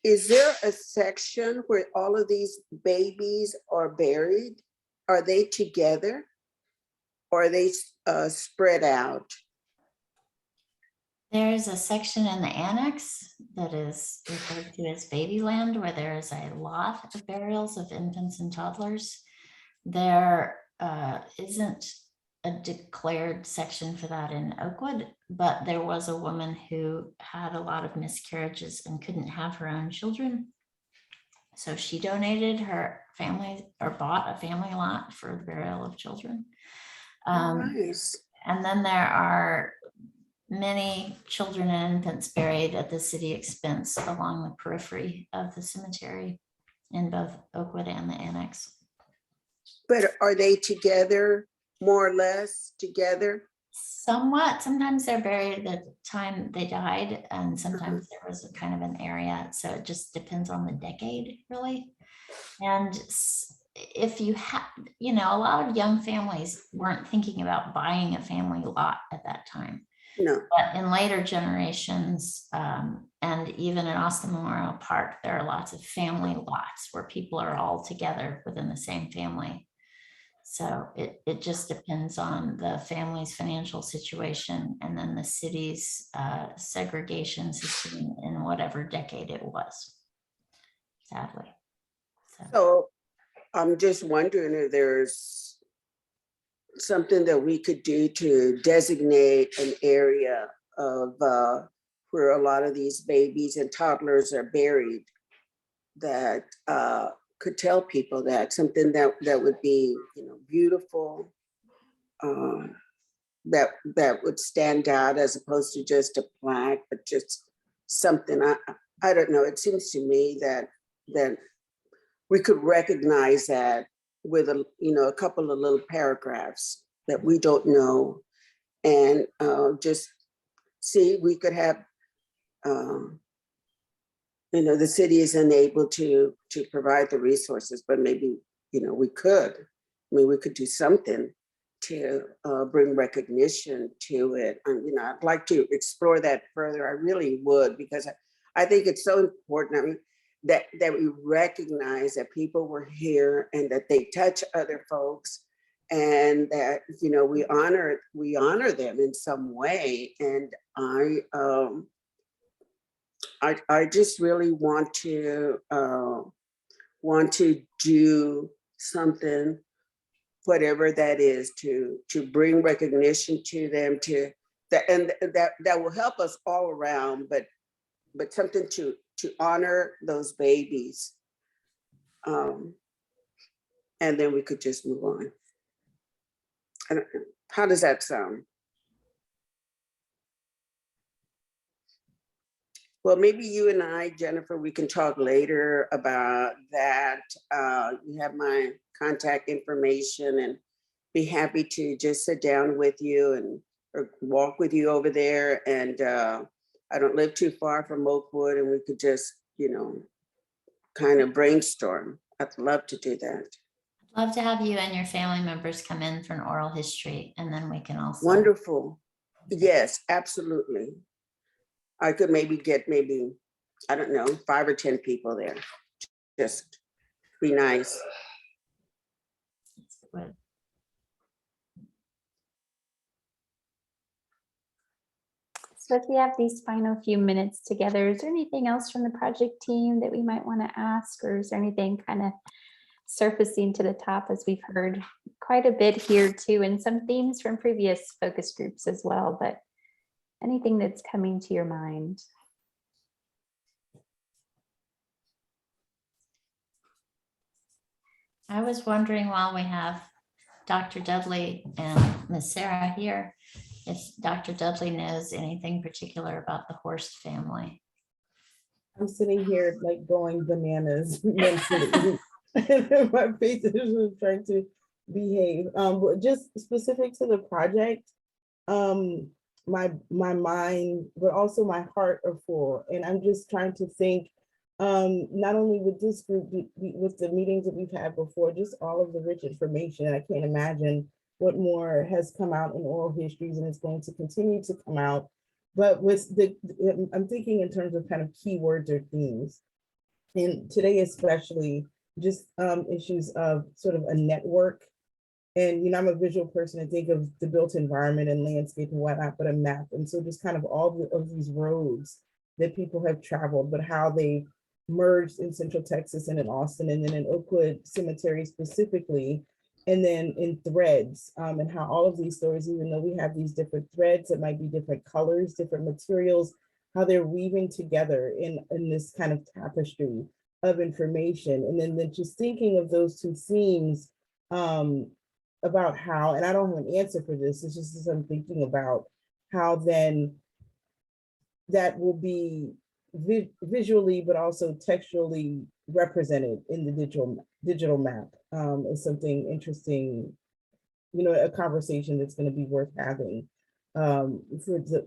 Is there a section where all of these babies are buried? Are they together, or are they spread out? There's a section in the annex that is referred to as Babyland, where there is a lot of burials of infants and toddlers. There isn't a declared section for that in Oakwood, but there was a woman who had a lot of miscarriages and couldn't have her own children. So she donated her family, or bought a family lot for the burial of children. Nice. And then there are many children and infants buried at the city expense along the periphery of the cemetery in both Oakwood and the annex. But are they together, more or less together? Somewhat. Sometimes they're buried at the time they died, and sometimes there was a kind of an area. So it just depends on the decade, really. And if you have, a lot of young families weren't thinking about buying a family lot at that time. No. But in later generations, and even in Austin Memorial Park, there are lots of family lots where people are all together within the same family. So it just depends on the family's financial situation, and then the city's segregation system in whatever decade it was, sadly. So I'm just wondering if there's something that we could do to designate an area of where a lot of these babies and toddlers are buried, that could tell people that, something that would be, beautiful, that would stand out, as opposed to just a plaque, but just something. I don't know. It seems to me that we could recognize that with a couple of little paragraphs that we don't know, and just see, we could have, the city is unable to provide the resources, but maybe, we could. We could do something to bring recognition to it. I'd like to explore that further. I really would, because I think it's so important. that we recognize that people were here and that they touch other folks, and that, you know, we honor them in some way. And I just really want to do something, whatever that is, to bring recognition to them, to that, and that will help us all around, but something to honor those babies. And then we could just move on. I don't know. How does that sound? Well, maybe you and I, Jennifer, we can talk later about that. You have my contact information, and be happy to just sit down with you and or walk with you over there. And I don't live too far from Oakwood, and we could just, you know, kind of brainstorm. I'd love to do that. I'd love to have you and your family members come in for an oral history, and then we can also. Wonderful. Yes, absolutely. I could maybe get I don't know, 5 or 10 people there. Just be nice. That's good. So if we have these final few minutes together, is there anything else from the project team that we might want to ask, or is there anything kind of surfacing to the top, as we've heard quite a bit here too, and some themes from previous focus groups as well, but anything that's coming to your mind? I was wondering, while we have Dr. Dudley and Miss Sarah here, if Dr. Dudley knows anything particular about the Horst family. I'm sitting here like going bananas mentally. My face is trying to behave. But just specific to the project, my mind, but also my heart are full. And I'm just trying to think, not only with this group, with the meetings that we've had before, just all of the rich information. I can't imagine what more has come out in oral histories, and it's going to continue to come out. But with I'm thinking in terms of kind of keywords or themes. And today especially, just issues of sort of a network. And, you know, I'm a visual person. I think of the built environment and landscape and whatnot, but a map. And so just kind of all of these roads that people have traveled, but how they merged in Central Texas and in Austin, and then in Oakwood Cemetery specifically, and then in threads, and how all of these stories, even though we have these different threads that might be different colors, different materials, how they're weaving together in this kind of tapestry of information. And then just thinking of those two themes, about how, and I don't have an answer for this, it's just as I'm thinking about how then that will be visually, but also textually represented in the digital map, is something interesting, you know, a conversation that's going to be worth having for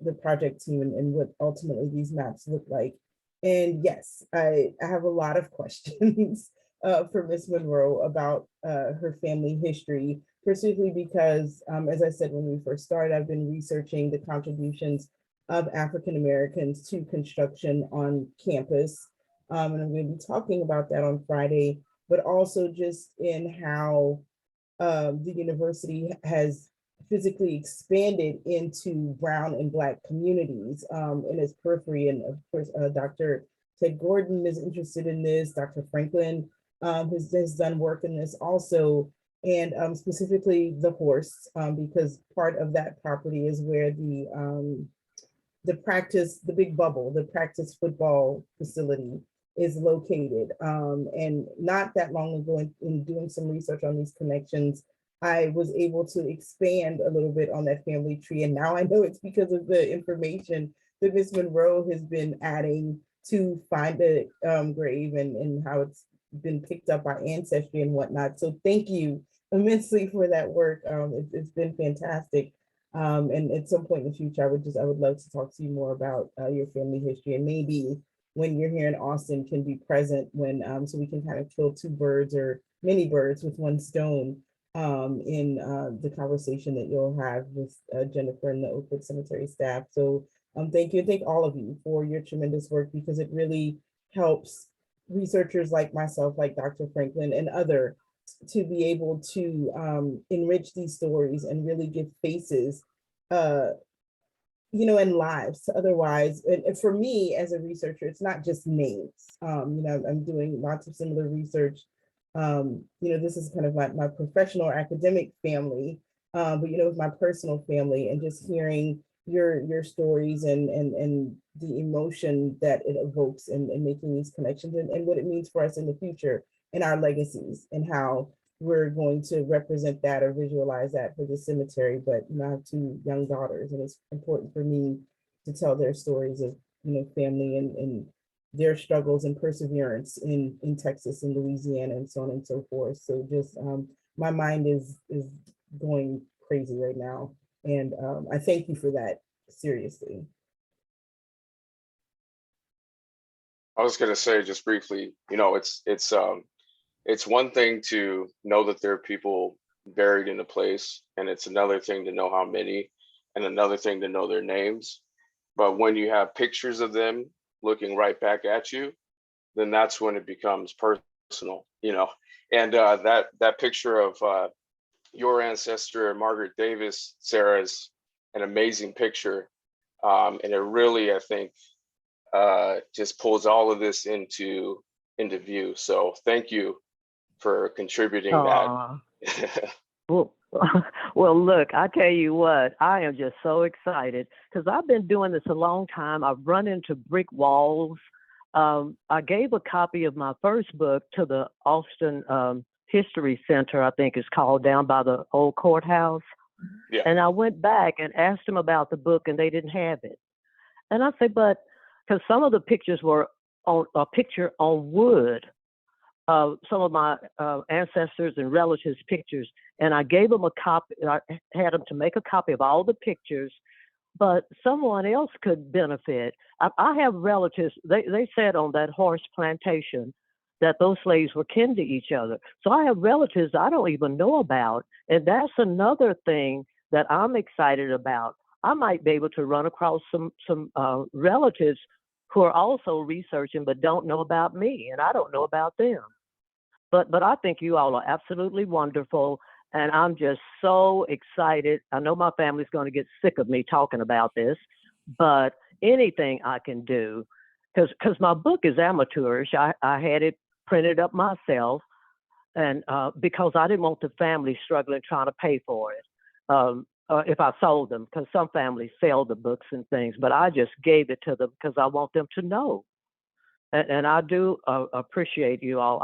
the project team, and what ultimately these maps look like. And yes, I have a lot of questions for Ms. Monroe about her family history, specifically because, as I said when we first started, I've been researching the contributions of African Americans to construction on campus. And I'm going to be talking about that on Friday, but also just in how the university has physically expanded into Brown and Black communities in its periphery. And of course, Dr. Ted Gordon is interested in this. Dr. Franklin has done work in this also, and specifically the Horst, because part of that property is where the practice, the big bubble, the practice football facility is located. And not that long ago, in doing some research on these connections, I was able to expand a little bit on that family tree. And now I know it's because of the information that Ms. Monroe has been adding to find the grave, and how it's been picked up by Ancestry and whatnot. So thank you immensely for that work. It's been fantastic. And at some point in the future, I would love to talk to you more about your family history, and maybe when you're here in Austin can be present when, so we can kind of kill two birds, or many birds with one stone, in the conversation that you'll have with Jennifer and the Oakwood Cemetery staff. So thank you, and thank all of you for your tremendous work, because it really helps researchers like myself, like Dr. Franklin and other, to be able to enrich these stories and really give faces, and lives. Otherwise, and for me as a researcher, it's not just names. I'm doing lots of similar research. This is kind of my professional or academic family, but with my personal family, and just hearing your stories and the emotion that it evokes, and making these connections, and what it means for us in the future, and our legacies, and how we're going to represent that or visualize that for the cemetery. But I have two young daughters, and it's important for me to tell their stories of family and their struggles and perseverance in Texas and Louisiana and so on and so forth. So just my mind is going crazy right now, and I thank you for that, seriously. I was going to say just briefly, it's one thing to know that there are people buried in a place, and it's another thing to know how many, and another thing to know their names. But when you have pictures of them looking right back at you, then that's when it becomes personal, And that picture of your ancestor, Margaret Davis, Sarah, is an amazing picture. And it really, I think, just pulls all of this into view. So thank you for contributing that. Well, look, I tell you what, I am just so excited because I've been doing this a long time. I've run into brick walls. I gave a copy of my first book to the Austin History Center, I think it's called, down by the old courthouse. Yeah. And I went back and asked them about the book, and they didn't have it. And I said, but because some of the pictures were on a picture on wood, some of my ancestors and relatives' pictures, and I gave them a copy. I had them to make a copy of all the pictures, but someone else could benefit. I have relatives. They said on that horse plantation that those slaves were kin to each other. So I have relatives I don't even know about, and that's another thing that I'm excited about. I might be able to run across some relatives who are also researching but don't know about me, and I don't know about them. But I think you all are absolutely wonderful, and I'm just so excited. I know my family's going to get sick of me talking about this, but anything I can do, because my book is amateurish. I had it printed up myself, and because I didn't want the family struggling trying to pay for it. If I sold them, because some families sell the books and things, but I just gave it to them because I want them to know. And I do appreciate you all.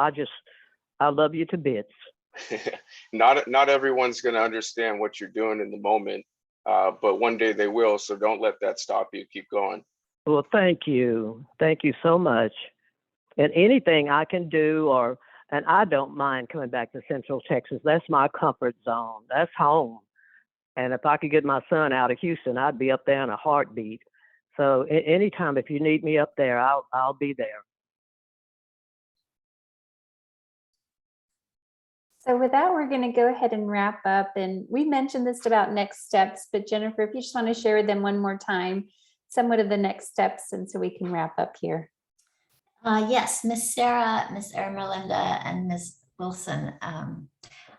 I love you to bits. Not everyone's going to understand what you're doing in the moment, but one day they will. So don't let that stop you. Keep going. Well, thank you. Thank you so much. And anything I can do, and I don't mind coming back to Central Texas. That's my comfort zone. That's home. And if I could get my son out of Houston, I'd be up there in a heartbeat. So anytime, if you need me up there, I'll be there. So with that, we're going to go ahead and wrap up. And we mentioned this about next steps, but Jennifer, if you just want to share with them one more time, somewhat of the next steps, and so we can wrap up here. Yes, Miss Sarah, Miss Ermelinda, and Miss Wilson.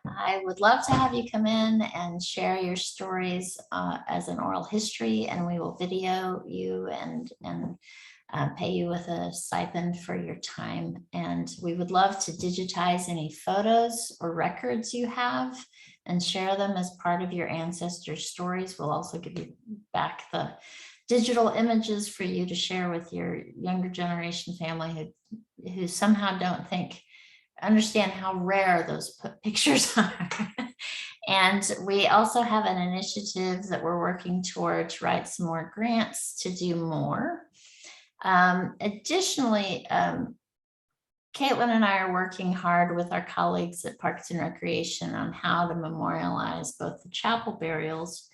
I would love to have you come in and share your stories as an oral history, and we will video you and pay you with a stipend for your time. And we would love to digitize any photos or records you have and share them as part of your ancestors' stories. We'll also give you back the digital images for you to share with your younger generation family who somehow don't understand how rare those pictures are. And we also have an initiative that we're working towards, write some more grants to do more. Additionally, Caitlin and I are working hard with our colleagues at Parks and Recreation on how to memorialize both the chapel burials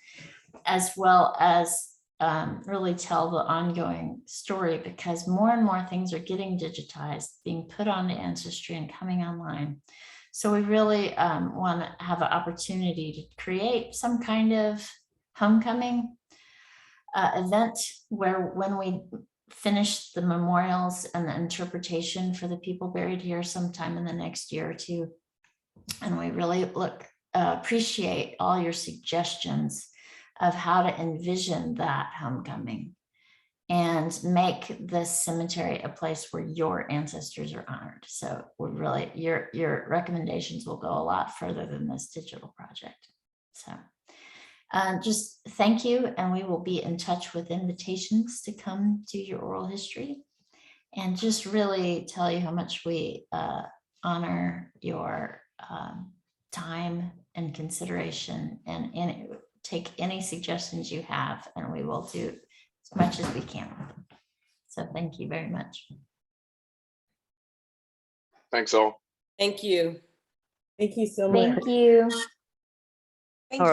as well as really tell the ongoing story, because more and more things are getting digitized, being put on the Ancestry and coming online. So we really want to have an opportunity to create some kind of homecoming event where when we finish the memorials and the interpretation for the people buried here sometime in the next year or two. And we really appreciate all your suggestions of how to envision that homecoming and make this cemetery a place where your ancestors are honored. So we really, your recommendations will go a lot further than this digital project. So just thank you, and we will be in touch with invitations to come to your oral history, and just really tell you how much we honor your time and consideration, and take any suggestions you have, and we will do as much as we can. So thank you very much. Thanks all. Thank you. Thank you so much. Thank you.